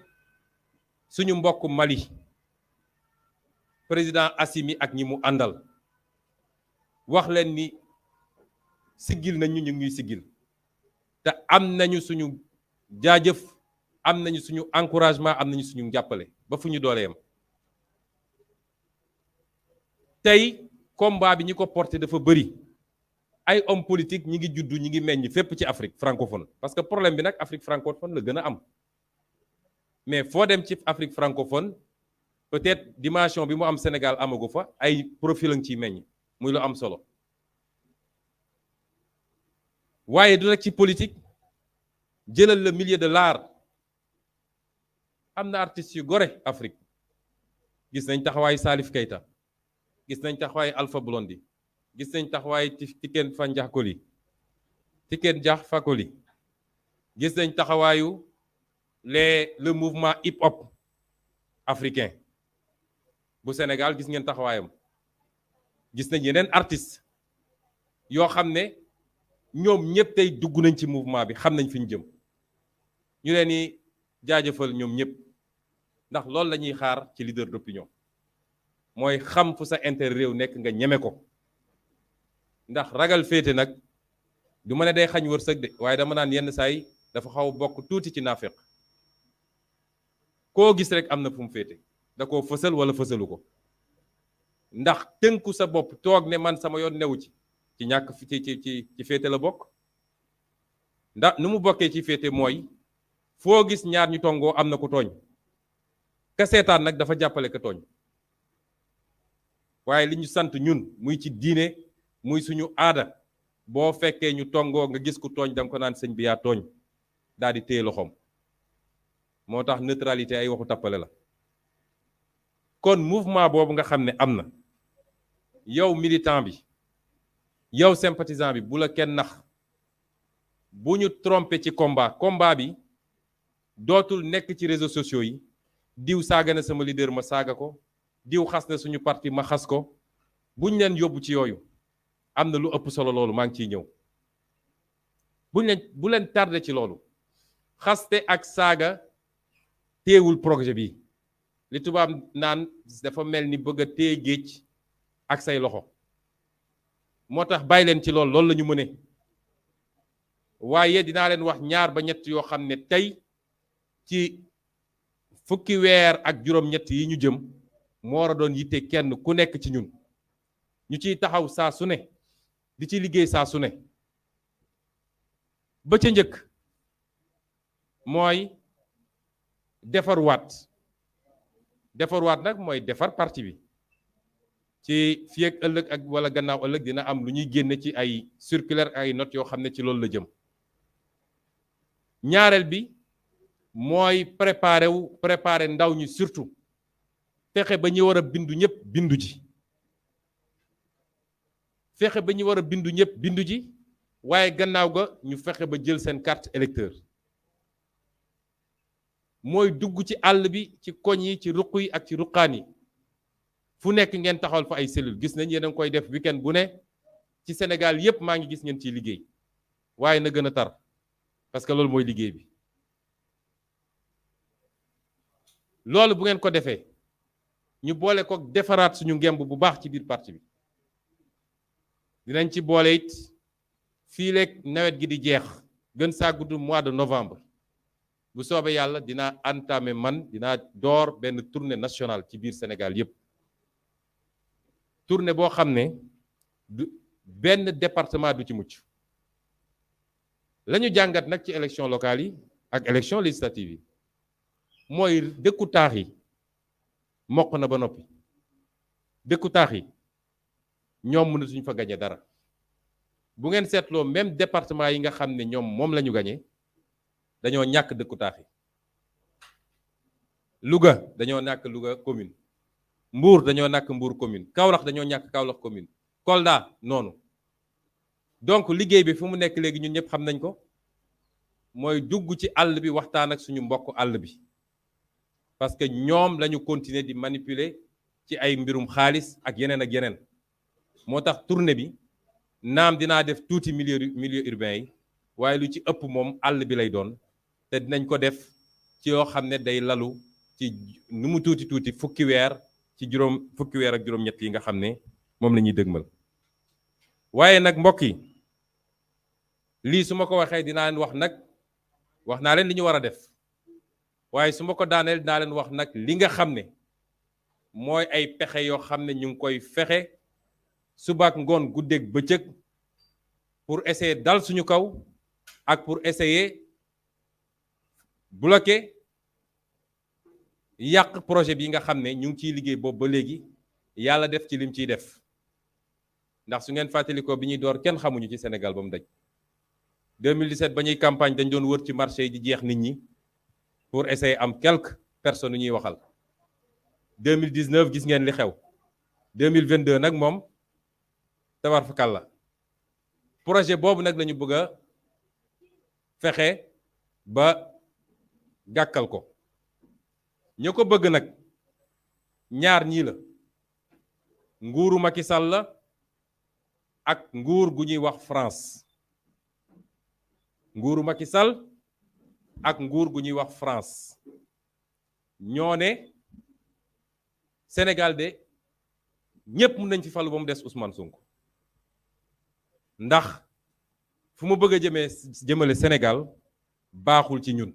suñu mbokk Mali président Assimi ak ñi mu àndal wax leen ni siggil nañu ñu ngi siggil te am nañu suñu jaajëf am nañu suñu encouragement am nañu suñu njàppale ba fu ñu dooleem tey combat bi ñi ko porté dafa bëri ay homme politique ñi ngi juddu ñi ngi meññ fépp ci Afrique francophone parce que problème bi nag Afrique francophone la gën a am mais foo dem ci Afrique francophone peut-être dimension bi mu am Sénégal amagu fa ay profil lañ ciy meññ muy lu am solo waaye du rek ci politique jëlal le milieu de l'art am na artistes yu gore Afrique gis nañ taxawaayu Salif Keita gis nañ taxawaayu Alpha Blondy gis nañ taxawaayu Tiken Jah Fakoly gis nañ taxawaayu le mouvement hip hop africain bu Sénégal gis ngeen taxawaayam gis nañ yeneen artistes yoo xam ne ñoom ñëpp tey dugg nañ ci mouvement bi xam nañ fi ñu jëm ñu leen di jaajëfal ñoom ñëpp ndax loolu la ñuy xaar ci leader d'opinion mooy xam fu sa intérêt réew nekk nga ñeme ko ndax ragal féete nag du ma ne day xañ wërsëg de waaye dama naan yenn saa yi dafa xaw bokk tuuti ci naafeq koo gis rek am na fu mu féete da koo fësal wala fësalu ko ndax tënku sa bopp toog ne man sama yoon newu ci ñàkk ci féete la bokk ndax nu mu bokkee ci féete mooy foo gis ñaar ñu tongoo am na ku tooñ ka seetaan nag dafa jàppale ka tooñ waaye li ñu sant ñun muy ci diine muy suñu aada boo fekkee ñu tongoo nga gis ku tooñ danga ko naan sëñ bi yaa tooñ daal di téye loxoom moo tax neutralité ay waxu tappale la kon mouvement boobu nga xam ne am na yow militant bi yow sympathisant bi bu la kenn nax bu ñu trompé ci combat bi dootul nekk ci réseaux sociaux yi diw saaga na sama leader ma saaga ko diw xas na suñu parti ma xas ko buñ leen yóbbu ci yooyu am na lu ëpp solo loolu maa ngi ciy ñëw bu leen tardé ci loolu xaste ak saaga téewul projet bi li tubaab naan dafa mel ni bëgg a téye géej ak say loxo moo tax bàyyi leen ci loolu la ñu mëne waaye dinaa leen wax ñaar ba ñett yoo xam ne tey ci fukki weer ak juróom-ñett yi ñu jëm moo war a doon yitte kenn ku nekk ci ñun ñu ciy taxaw saa su ne di ci liggéey saa su ne ba ca njëkk mooy defarwaat nag mooy defar parti bi ci fii ak ëllëg ak wala gannaaw ëllëg dina am lu ñuy génne ci ay circulaire ay notes yoo xam ne ci loolu la jëm ñaareel bi mooy préparer ndaw ñi surtout fexe ba ñi war a bindu ñëpp bindu ji waaye gannaaw ga ñu fexe ba jël seen carte électeur mooy dugg ci àll bi ci koñ yi ci ruq yi ak ci ruqaan yi fu nekk ngeen taxawal fa ay cellule gis nañ yéen a ngi koy def week-end bu ne ci Sénégal yépp maa ngi gis ngeen ciy liggéey waaye na gën a tar parce que loolu mooy liggéey bi loolu bu ngeen ko defee ñu boole ko defaraat suñu ngemb bu baax ci biir parti bi dinañ ci boole it fii leeg nawet gi di jeex gën saa gudd mois de novembre bu soobee yàlla dinaa entamer dinaa door benn tournée nationale ci biir Sénégal yépp tournée boo xam ne benn département du ci mucc la ñu jàngat nag ci élection locale yi ak élection législative yi mooy dëkku taax yi mokk na ba noppi dëkku taax yi ñoom mënatuñu fa gañe dara bu ngeen seetloo même département yi nga xam ne ñoom moom la ñu gañe dañoo ñàkk dëkku taax yi Louga dañoo ñàkk Louga commune Mbour dañoo ñàkk Mbour commune Kaolack dañoo ñàkk Kaolack commune Kolda noonu donc liggéey bi fu mu nekk léegi ñun ñëpp xam nañ ko mooy dugg ci àll bi waxtaan ak suñu mbokk àll bi parce que ñoom lañu continuer di manipuler ci ay mbirum xaalis ak yeneen moo tax tournée bi naam dinaa def tuuti milieu urbain yi waaye lu ci ëpp moom àll bi lay doon te dinañ ko def ci yoo xam ne day lalu ci nu mu tuuti fukki weer ak juróom-ñett yi nga xam ne moom la ñuy dëgmal waaye nag mbokk yi lii su ma ko waxee dinaa leen wax naa leen li ñu war a def waaye su ma ko daaneel dinaa leen wax nag li nga xam ne mooy ay pexe yoo xam ne ñu ngi koy fexe subaak ngoon guddeeg bëccëg pour essayer dal suñu kaw ak pour essayer bloquer yàq projet bi nga xam ne ñu ngi ciy liggéey boobu ba léegi yàlla def ci lim ciy def ndax su ngeen fàttalikoo bi ñuy door kenn xamuñu ci Sénégal ba mu daj 2017 ba ñuy campagne dañ doon wër ci marché yi di jeex nit ñi pour essayer am quelques personnes ñuy waxal 2019 gis ngeen li xew 2022 nag moom tabar fakal la projet boobu nag lañu bëgg a fexe ba gàkkal ko ña ko bëgg nag ñaar ñii la nguuru Macky Sall la ak nguur gu ñuy wax France nguuru Macky Sall ak nguur gu ñuy wax France ñoo ne Sénégal de ñépp mën nañ fi falu ba mu des Ousmane Sonko ndax fu mu bëgg a jëmale Sénégal baaxul ci ñun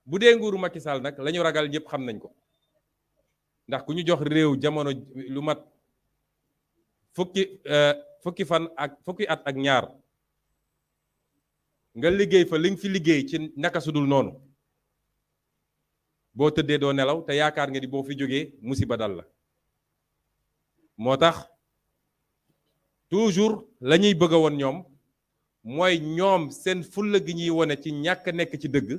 bu dee nguuru Macky Sall nag la ñu ragal ñëpp xam nañ ko ndax ku ñu jox réew jamono lu mat fukki at ak ñaar nga liggéey fa li nga fi liggéey ci naka sudul noonu boo tëddee doo nelaw te yaakaar nga ni boo fi jógee musiba dal la moo tax toujours la ñuy bëgg a woon ñoom mooy ñoom seen fulla gi ñuy wone ci ñàkk nekk ci dëgg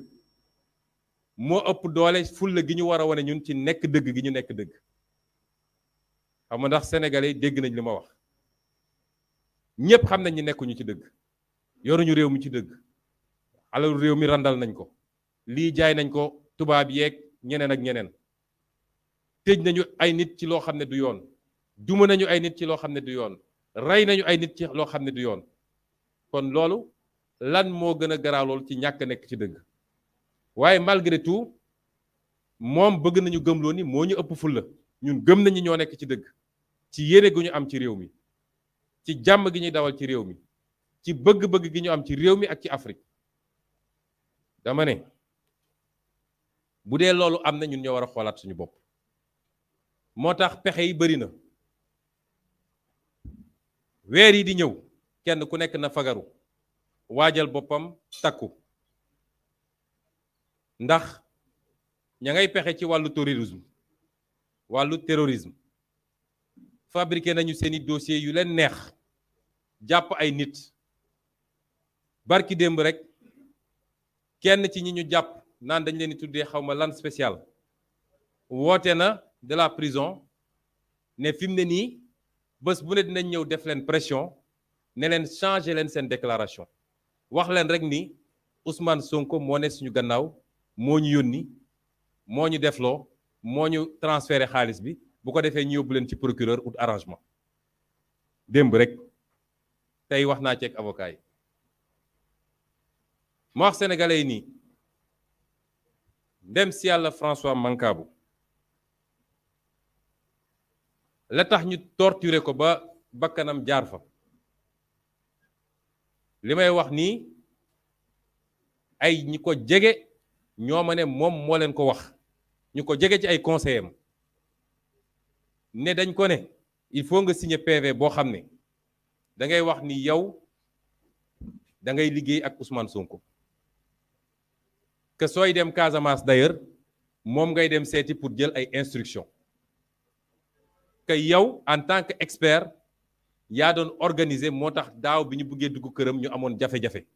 moo ëpp doole fulla gi ñu war a wone ñun ci nekk dëgg gi ñu nekk dëgg xam nga ndax sénégalais dégg nañ li ma wax ñépp xam nañ ni nekkuñu ci dëgg yoruñu réew mi ci dëgg alalu réew mi randal nañ ko lii jaay nañ ko tubaab yeeg ñeneen ak ñeneen tëj nañu ay nit ci loo xam ne du yoon duma nañu ay nit ci loo xam ne du yoon rey nañu ay nit ci loo xam ne du yoon kon loolu lan moo gën a garaaw loolu ci ñàkk nekk ci dëgg waaye malgré tout moom bëgg nañu gëmloo ni moo ñu ëpp fulla ñun gëm nañu ñoo nekk ci dëgg ci yéene gu ñu am ci réew mi ci jàmm gi ñuy dawal ci réew mi ci bëgg-bëgg gi ñu am ci réew mi ak ci Afrique dama ne bu dee loolu am na ñun ñoo war a xoolaat suñu bopp moo tax pexe yi bari na weer yi di ñëw kenn ku nekk na fagaru waajal boppam takku ndax ña ngay pexe ci wàllu terrorisme fabriqué nañu seeni dossier yu leen neex jàpp ay nit barki démb rek kenn ci ñi ñu jàpp naan dañ leen di tuddee xawma lan spécial woote na de la prison ne fi mu ne nii bés bu ne dinañ ñëw def leen pression ne leen changer leen seen déclaration wax leen rek ni Ousmane Sonko moo ne suñu gannaaw moo ñu yónni moo ñu defloo moo ñu transféré xaalis bi bu ko defee ñu yóbbu leen ci procureur ou arrangement démb rek tey wax naa ci ak avocat yi ma wax sénégalais yi nii dem si yàlla François Mancabou la tax ñu torturer ko ba bakkanam jaar fa li may wax nii ay ñi ko jege ñoo ma ne moom moo leen ko wax ñu ko jege ci ay conseillers am ne dañ ko ne il faut nga signer PV boo xam ne da ngay wax ni yow da ngay liggéey ak Ousmane Sonko que sooy dem Casamance d'ailleurs moom ngay dem seeti pour jël ay instructions que yow en tant que expert yaa doon organiser moo tax daaw bi ñu bëggee dugg këram ñu amoon jafe-jafe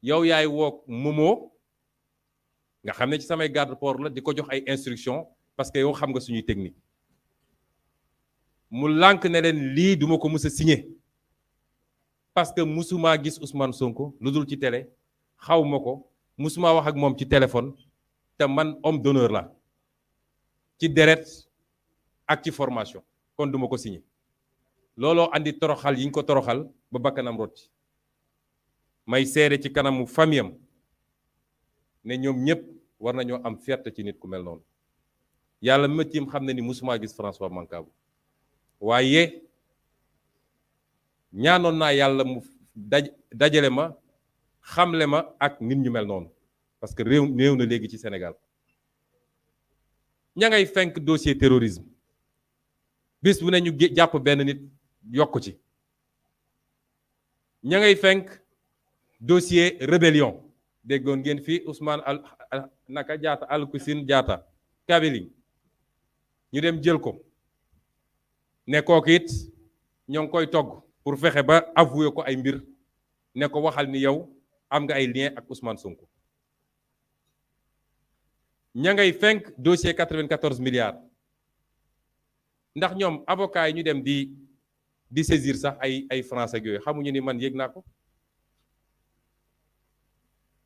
yow yaay woog Momo nga xam ne ci samay garde port la di ko jox ay instructions parce que yow xam nga suñuy technique mu lànk ne leen lii duma ko mës a signer parce que musumaa gis Ousmane Sonko lu dul ci télé xaw ma ko musuma wax ak moom ci téléphone te man homme d'honneur la ci deret ak ci formation kon duma ko signer looloo andi toroxal yi ñu ko toroxal ba bakkanam rotti may seede ci kanamu famille am ne ñoom ñëpp war nañoo am fierté ci nit ku mel noonu yàlla ma tiim xam ne ni musuma gis François Mancabou waaye ñaanoon naa yàlla mu dajale ma xamle ma ak nit ñu mel noonu parce que réew néew na léegi ci Sénégal ña ngay fenk dossier terrorisme bis bu ne ñu jàpp benn nit yokk ci ña ngay fenk dossier rébellion déggoon ngeen fii Ousmane naka Diatta Alcoussine Diatta Kabiling ñu dem jël ko ne kooku it ñoo ngi koy togg pour fexe ba avouer ko ay mbir ne ko waxal ni yow am nga ay lien ak Ousmane Sonko ña ngay fenk dossier 94 milliards ndax ñoom avocat yi ñu dem di saisir sax ay français ak yooyu xamuñu ni man yëg naa ko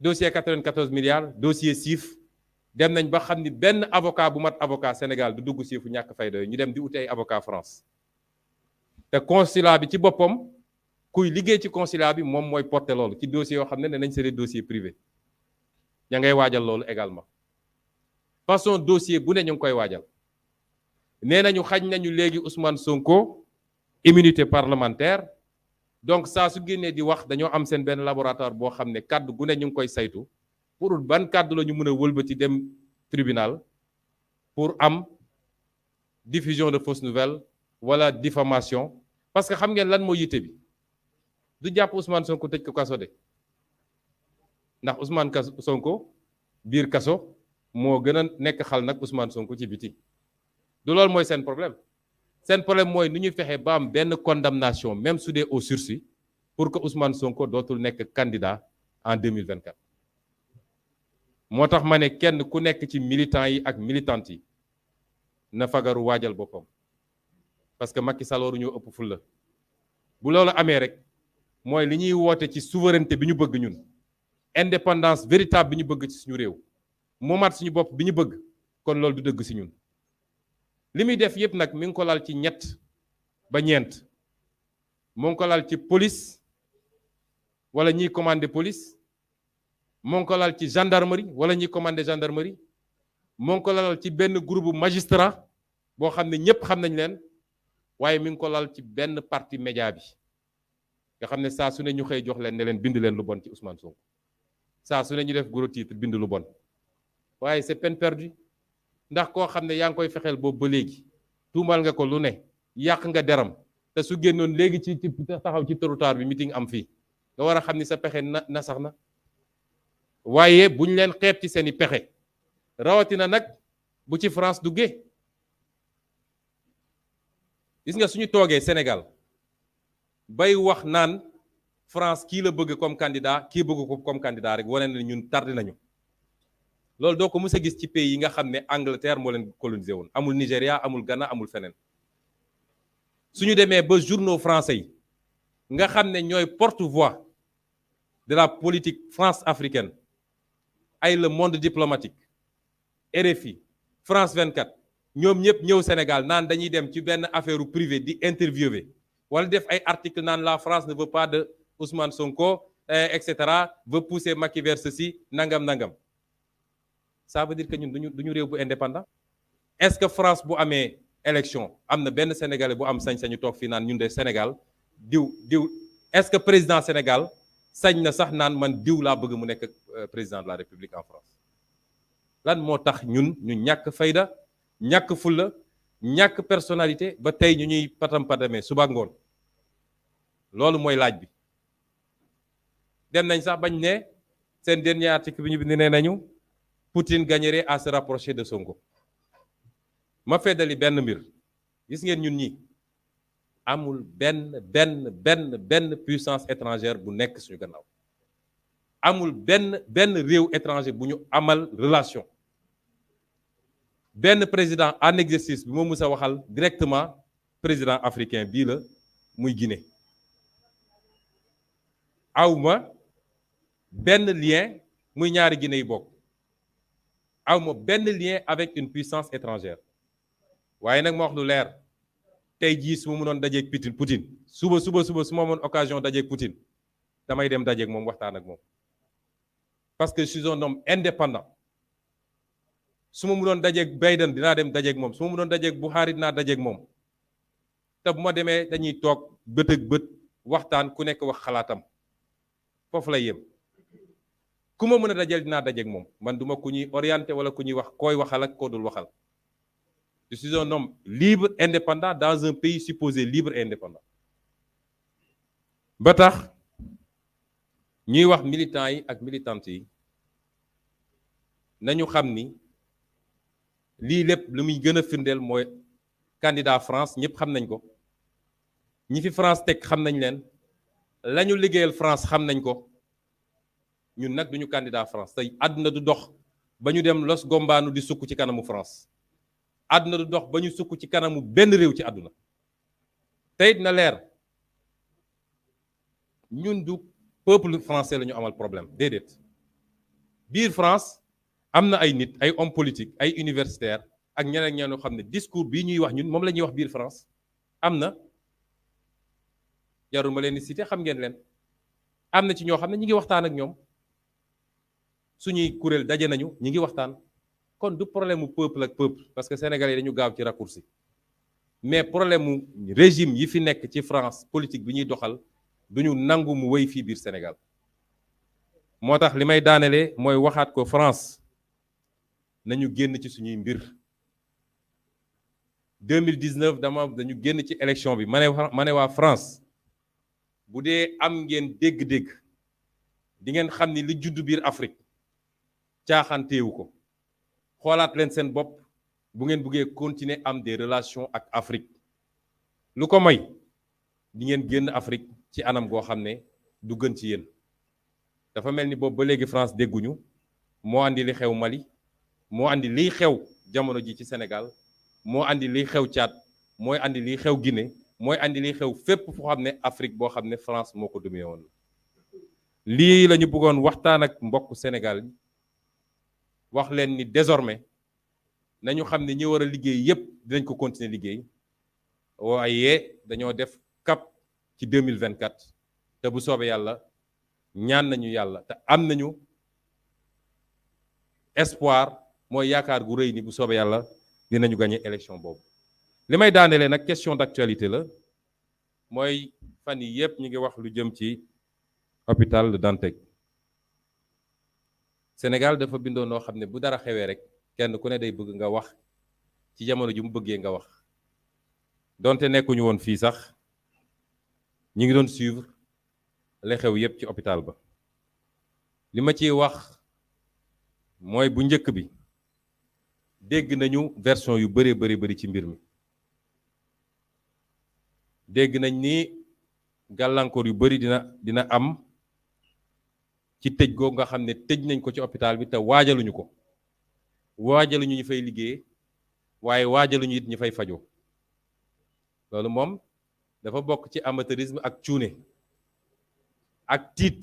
dossier 94 milliards dossier siif dem nañ ba xam ni benn avocat bu mat avocat Sénégal du dugg siifu ñàkk fayda yooyu ñu dem di uti ay avocat France te consulat bi ci boppam kuy liggéey ci consulat bi moom mooy porter loolu ci dossier yoo xam ne nañ c'est des dossiers privés ña ngay waajal loolu également façon dossier bu ne ñu ngi koy waajal nee nañu xañ nañu léegi Ousmane Sonko immunité parlementaire donc saa su génnee di wax dañoo am seen benn laboratoire boo xam ne kàddu gu ne ñu ngi koy saytu pour ban kàddu la ñu mën a wëlbati dem tribunal pour am diffusion de fausses nouvelles wala diffamation parce que xam ngeen lan moo yitte bi du jàpp Ousmane Sonko tëj ko kaso de ndax Ousmane Sonko biir kaso moo gën a nekk xal nag Ousmane Sonko ci biti du loolu mooy seen problème mooy nu ñu fexe ba am benn condamnation même su dee au sursis pour que Ousmane Sonko dootul nekk candidat en 2024 moo tax ma ne kenn ku nekk ci militants yi ak militantes yi na fagaru waajal boppam parce que Macky Sall waru ñoo ëpp fulla bu loolu amee rek mooy li ñuy woote ci souveraineté bi ñu bëgg ñun indépendance véritable bi ñu bëgg ci suñu réew moomaat suñu bopp bi ñu bëgg kon loolu du dëgg ci ñun li muy def yépp nag mi ngi ko lal ci ñett ba ñeent mu ngi ko lal ci police wala ñiy commandé police mu ngi ko lal ci gendarmerie wala ñiy commandé gendarmerie mu ngi ko lal ci benn groupe magistrat boo xam ne ñépp xam nañ leen waaye mi ngi ko lal ci benn parti média bi nga xam ne saa su ne ñu xëy jox leen ne leen bind leen lu bon ci Ousmane Sonko saa su ne ñu def gros titre bind lu bon waaye c'est peine perdue ndax koo xam ne yaa ngi koy fexeel boobu ba léegi tuumal nga ko lu ne yàq nga deram te su génnoon léegi ci taxaw ci trottoir bi meeting am fii nga war a xam ni sa pexe na sax na waaye buñ leen xeeb ci seeni pexe rawatina nag bu ci France duggee gis nga suñu toogee Sénégal bay wax naan France kii la bëgg comme candidat kii bëgg ko comme candidat rek wane na ñun tardé nañu loolu doo ko mës a gis ci pays yi nga xam ne Angleterre moo leen colonisé woon amul Nigéria amul Ghana amul feneen suñu demee ba journaux français yi nga xam ne ñooy porte-voix de la politique France-africaine ay Le Monde diplomatique RFI France 24 ñoom ñëpp ñëw Sénégal naan dañuy dem ci benn affaire privée di interviewer wala def ay article naan la France ne veut pas de Ousmane Sonko etc. veut pousser Macky vers ceci nangam. Ça veut dire que ñun duñu réew bu indépendant est-ce que France bu amee élection am na benn Sénégalais bu am sañ-sañu toog fii naan ñun de Sénégal diw est-ce que président Sénégal sañ na sax naan man diw laa bëgg mu nekk président de la République en France lan moo tax ñun ñu ñàkk fayda ñàkk fulla ñàkk personnalité ba tey ñu ñuy patam-patamee suba ngoon loolu mooy laaj bi dem nañ sax bañ ne seen dernier article bi ñu bind nee nañu Poutine gagnerait à se rapprocher de Sonko ma feddali benn mbir gis ngeen ñun ñi amul benn puissance étrangère bu nekk suñu gannaaw amul benn réew étranger bu ñu amal relation benn président en exercice bi moo mës a waxal directement président africain bii la muy Guinée awma benn lien muy ñaari Guinée yi bokk awma benn lien avec une puissance étrangère waaye nag ma wax lu leer tey jii su ma mënoon dajeeg Poutine suba su ma amoon occasion dajeeg Poutine damay dem dajeeg moom waxtaan ak moom parce que je suis un homme indépendant su ma mënoon dajeeg Biden dinaa dem dajeeg moom su ma mënoon dajeeg Buhari dinaa dajeeg moom te bu ma demee dañuy toog bët ak bët waxtaan ku nekk wax xalaatam foofu lay yem ku ma mën a dajeel dinaa dajeeg moom man duma ku ñuy orienté wala ku ñuy wax koy waxal ak koo dul waxal je suis un homme libre indépendant dans un pays supposé libre et indépendant ba tax ñuy wax militants yi ak militantes yi nañu xam ni lii lépp lu muy gën a firndeel mooy candidat France ñëpp xam nañ ko ñi fi France teg xam nañ leen la ñu liggéeyal France xam nañ ko ñun nag duñu candidat France tey àdduna du dox ba ñu dem Los Gombaanu di sukk ci kanamu France àdduna du dox ba ñu sukk ci kanamu benn réew ci àdduna tey na leer ñun du peuple français la ñu amal problème déedéet biir France am na ay nit ay hommes politiques ay universitaires ak ñeneen ñoo xam ne discours bii ñuy wax ñun moom la ñuy wax biir France am na jarul ma leen di citer xam ngeen leen am na ci ñoo xam ne ñi ngi waxtaan ak ñoom suñuy kuréel daje nañu ñi ngi waxtaan kon du problème mu peuple ak peuple parce que sénégalais yi dañu gaaw ci raccourci mais problème mu régime yi fi nekk ci France politique bi ñuy doxal duñu nangu mu wéy fii biir Sénégal moo tax li may daanelee mooy waxaat ko France nañu génn ci suñuy mbir 2019 dañu génn ci élection bi ma ne waa France bu dee am ngeen dégg-dégg di ngeen xam ni li juddu biir Afrique caaxanteewu ko xoolaat leen seen bopp bu ngeen buggee continuer am des relations ak Afrique lu ko may di ngeen génn Afrique ci anam goo xam ne du gën ci yéen dafa mel ni boobu ba léegi France dégguñu moo andi li xew Mali moo andi liy xew jamono ji ci Sénégal moo andi liy xew Tchad mooy andi liy xew Guinée mooy andi liy xew fépp foo xam ne Afrique boo xam ne France moo ko dominé woon lii la ñu bëggoon waxtaan ak mbokk Sénégal wax leen ni désormais nañu xam ne ñi war a liggéey yépp dinañ ko continuer liggéey waaye dañoo def cap ci 2024 te bu soobee yàlla ñaan nañu yàlla te am nañu espoir mooy yaakaar gu rëy ni bu soobee yàlla dinañu gagner élection boobu. li may daanelee nag question d'actualité la mooy fan yi yépp ñu ngi wax lu jëm ci hôpital de Dantec Sénégal dafa bindoo noo xam ne bu dara xewee rek kenn ku ne day bëgg nga wax ci jamono ju mu bëggee nga wax donte nekkuñu woon fii sax ñi ngi doon suivre li xew yépp ci hôpital ba li ma ciy wax mooy bu njëkk bi dégg nañu version yu bari ci mbir mi dégg nañ ni gàllankoor yu bari dina am ci tëj googu nga xam ne tëj nañ ko ci hôpital bi te waajaluñu ko waajaluñu ñu fay liggéey waaye waajaluñu it ñu fay fajoo loolu moom dafa bokk ci amateurisme ak cuune ak tiit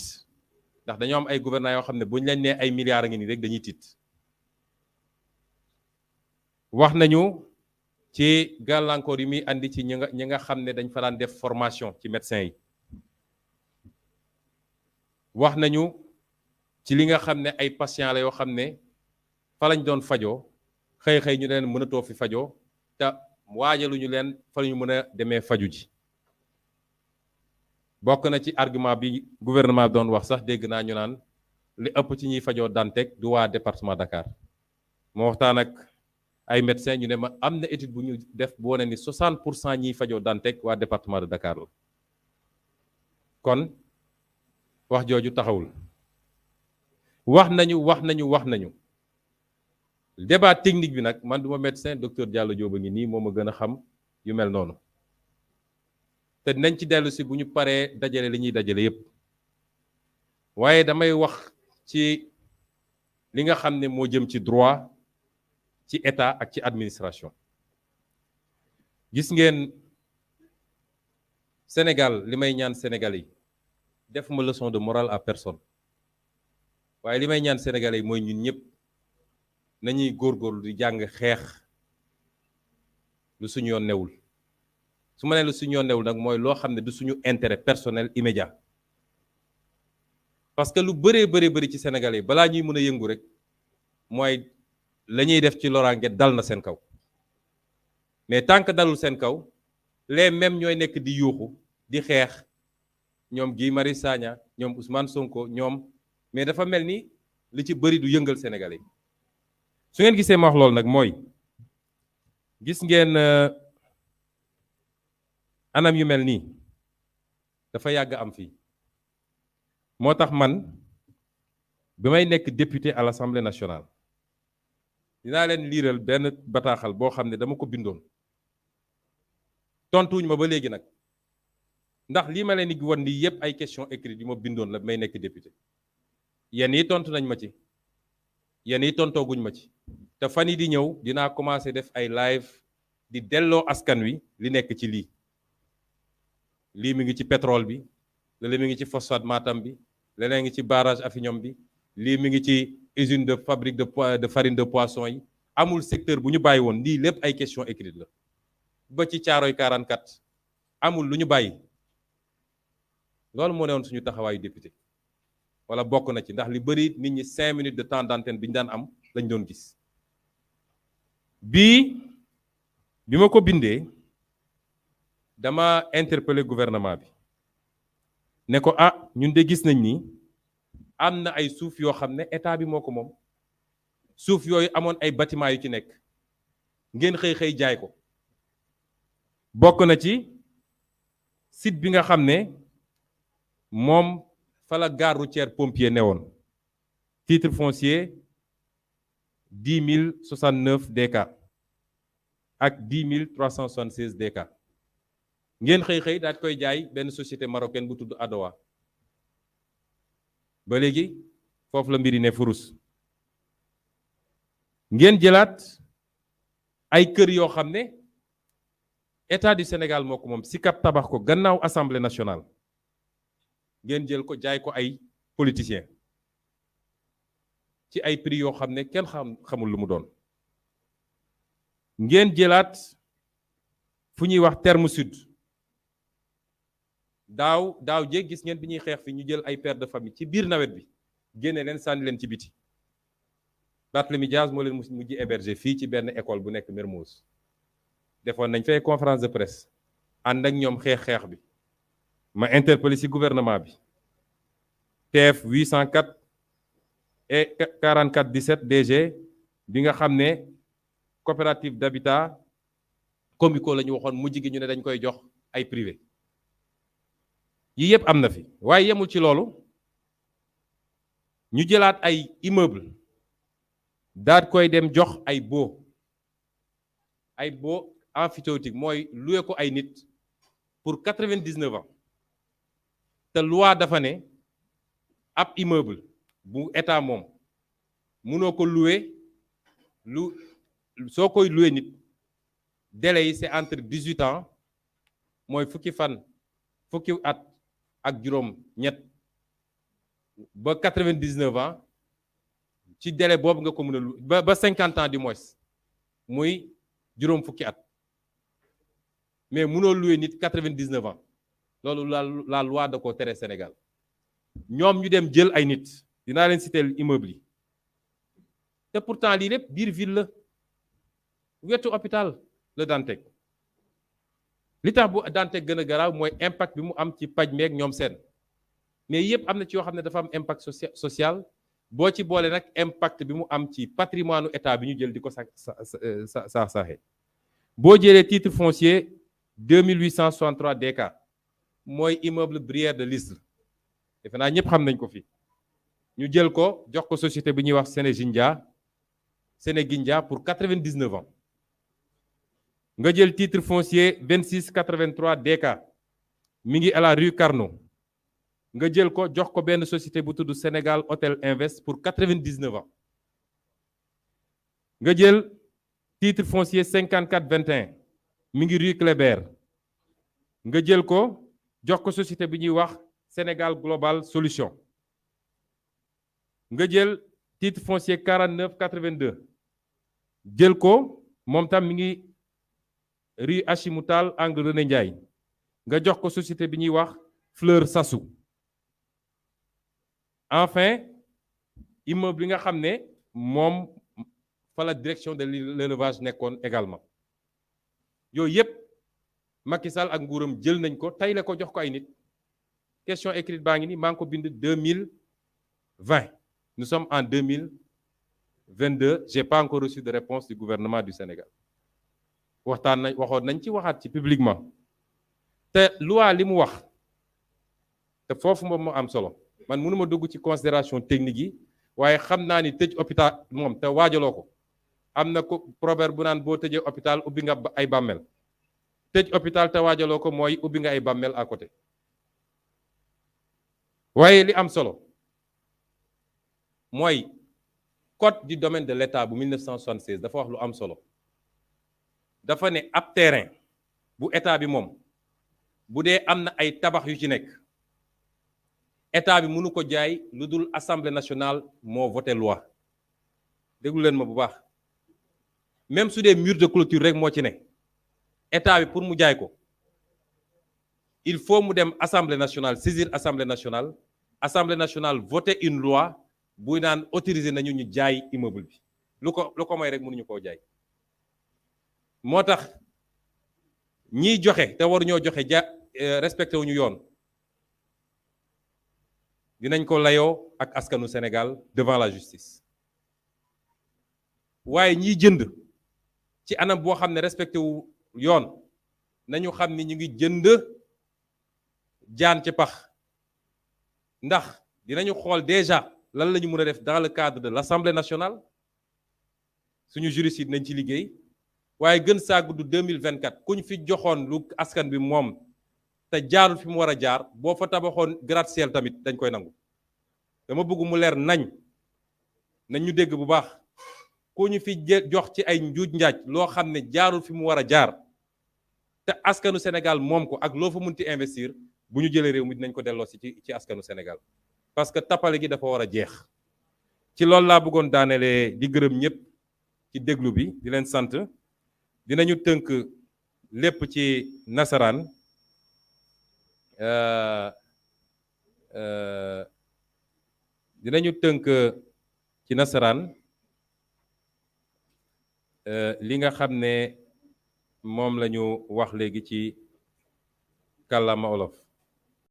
ndax dañoo am ay gouvernants yoo xam ne bu ñu leen nee ay milliards a ngi nii rek dañuy tiit wax nañu ci gàllankoor yi muy andi ci ñi nga xam ne dañ fa daan def formation ci médecins yi wax nañu ci li nga xam ne ay patients la yoo xam ne fa lañ doon fajoo xëy ñu leen mënatoo fi fajoo te waajaluñu leen fa lañu mën a demee faju ji bokk na ci argument bi gouvernement doon wax sax dégg naa ñu naan li ëpp ci ñuy fajoo Dantec du waa département Dakar moo waxtaan ak ay médecins ñu ne ma am na étude bu ñu def bu wane ni 60% ñiy fajoo Dantec waa département de Dakar la kon wax jooju taxawul wax nañu débat technique bi nag man duma médecin docteur Diallo Diop a ngi nii moo ma gën a xam yu mel noonu te nañ ci dellu si bu ñu paree dajale li ñuy dajale yépp waaye damay wax ci li nga xam ne moo jëm ci droit ci état ak ci administration gis ngeen Sénégal li may ñaan Sénégalais yi def ma leçon de morale à personne waaye li may ñaan Sénégalais yi mooy ñun ñëpp nañuy góorgóorlu di jàng xeex lu suñu yoon newul su ma nee lu suñu yoon newul nag mooy loo xam ne du suñu intérêt personnel immédiat parce que lu bëri ci Sénégalais yi balaa ñuy mën a yëngu rek mooy la ñuy def ci loraange dal na seen kaw mais tant que dalul seen kaw les mêmes ñooy nekk di yuuxu di xeex ñoom Guy Marius Sagna ñoom Ousmane Sonko ñoom mais dafa mel ni li ci bëri du yëngal Sénégalais yi su ngeen gisee ma wax loolu nag mooy gis ngeen anam yu mel nii dafa yàgg am fii moo tax man bi may nekk député à l'Assemblée nationale dinaa leen liiral benn bataaxal boo xam ne dama ko bindoon tontuwuñ ma ba léegi nag ndax lii ma leen di wan nii yépp ay question écrite yu ma bindoon la may nekk député yenn yi tontu nañ ma ci yenn yi tontooguñ ma ci te fan yi di ñëw dinaa commencer def ay live di delloo askan wi li nekk ci lii mi ngi ci pétrole bi léeg mi ngi ci phosphate Matam bi leneen ngi ci barrage Affiniam bi lii mi ngi ci usine de fabrique de farine de poisson yi amul secteur bu ñu bàyyi woon lii lépp ay question écrite la ba ci Caaroy 44 amul lu ñu bàyyi loolu moo ne woon suñu taxawaayu député wala bokk na ci ndax li bëri nit ñi 5 minutes de temps d'antenne bi ñu daan am lañ doon gis bi ma ko bindee dama interpeller gouvernement bi ne ko ñun de gis nañ ni am na ay suuf yoo xam ne état bi moo ko moom suuf yooyu amoon ay bâtiment yu ci nekk ngeen xëy jaay ko bokk na ci site bi nga xam ne moom fa la gare routière pompier newoon titre foncier 10 069 DK ak 10 376 DK ngeen xëy daal koy jaay benn société marocaine bu tudd Adowa ba léegi foofu la mbiri ne furus ngeen jëlaat ay kër yoo xam ne état du Sénégal moo ko moom Sicap tabax ko gannaaw assemblée nationale ngeen jël ko jaay ko ay politiciens ci ay prix yoo xam ne kenn xamul lu mu doon ngeen jëlaat fu ñuy wax terme sud daaw jéeg gis ngeen bi ñuy xeex fi ñu jël ay pères de famille ci biir nawet bi génne leen sànni leen ci biti Barthélémy Dias moo leen mujj héberger fii ci benn école bu nekk Mermoz defoon nañ fay conférence de presse ànd ak ñoom xeex bi ma interpellé ci gouvernement bi TF 804 et 44 17 DG bi nga xam ne coopérative d'habitat Comico la ñu waxoon mujj gi ñu ne dañ koy jox ay privé yii yëpp am na fi waaye yemul ci loolu ñu jëlaat ay immeuble daat koy dem jox ay baux emphytéotique mooy loué ko ay nit pour 99 ans te loi dafa ne ab immeuble bu état moom munoo ko loué soo koy loué nit délai yi c'est entre 18 ans mooy fukki at ak juróom ñett ba 99 ans ci délai boobu nga ko mën a loué ba 50 ans du moins muy juróom fukki at mais munoo loué nit 99 ans loolu la loi da ko tere Sénégal ñoom ñu dem jël ay nit dinaa leen citer immeuble yi te pourtant lii lépp biir ville la wetu hôpital la Dantec li tax bu Dantec gën a garaaw mooy impact bi mu am ci paj meeg ñoom seen mais yëpp am na ci yoo xam ne dafa am impact social boo ci boole nag impact bi mu am ci patrimoine u état bi ñu jël di ko saaxe boo jëlee titre foncier 2863 DK mooy immeuble Brière de l'Isle defe naa ñëpp xam nañ ko fi ñu jël ko jox ko société bi ñuy wax Sénégindia pour 99 ans nga jël titre foncier 2683 DK mi ngi à la rue Carnot nga jël ko jox ko benn société bu tudd Sénégal Hôtel Invest pour 99 ans nga jël titre foncier 5421 mi ngi rue Kléber nga jël ko jox ko société bi ñuy wax Sénégal Global Solution nga jël titre foncier 4982 jël ko moom tam mi ngi rue Hachimoutal angle René Ndiaye nga jox ko société bi ñuy wax Fleur Sassou enfin immeuble bi nga xam ne moom fa la direction de l'élevage nekkoon également yooyu yëpp Macky Sall ak nguuram jël nañ ko tey la ko jox ko ay nit question écrite baa ngi ni maa ngi ko bind 2020 nous sommes en 2022 j'ai pas encore reçu de réponse du gouvernement du Sénégal waxoon nañ ci waxaat ci publiquement te loi li mu wax te foofu moom moo am solo man mënuma dugg ci considération technique yi waaye xam naa ni tëj hôpital moom te waajaloo ko am na ko proverbe bu naan boo tëjee hôpital ubbi nga ay bàmmeel tëj hôpital te waajaloo ko mooy ubbi nga ay bàmmeel à côté waaye li am solo mooy code du domaine de l'État bu 1976 dafa wax lu am solo dafa ne ab terrain bu état bi moom bu dee am na ay tabax yu ci nekk état bi mënu ko jaay lu dul assemblée nationale moo voté loi déglu leen ma bu baax même su dee mur de clôture rek moo ci ne état bi pour mu jaay ko il faut mu dem assemblée nationale saisir assemblée nationale voter une loi buy naan autoriser nañu ñu jaay immeuble bi lu ko may rek mënuñu koo jaay moo tax ñiy joxe te waru ñoo joxe respecté wuñu yoon dinañ ko layoo ak askanu Sénégal devant la justice waaye ñiy jënd ci anam boo xam ne respecté wu yoon nañu xam ni ñu ngi jënd jaan ci pax ndax dinañu xool déjà lan la ñu mën a def dans le cadre de l'Assemblée nationale suñu juriste yi nañ ci liggéey waaye gën saa gudd 2024 kuñ fi joxoon lu askan bi moom te jaarul fi mu war a jaar boo fa tabaxoon gratte-ciel tamit dañ koy nangu dama bëgg mu leer nañ ñu dégg bu baax ku ñu fi jox ci ay njuuj njaaj loo xam ne jaarul fi mu war a jaar te askanu Sénégal moom ko ak loo fa munti investir bu ñu jëlee réew mi dinañ ko delloo si ci askanu Sénégal parce que tappale gi dafa war a jeex ci loolu laa bëggoon daanelee di gërëm ñëpp ci déglu bi di leen sant dinañu tënk lépp ci nasaraan li nga xam ne moom la ñu wax léegi ci kàllaama olof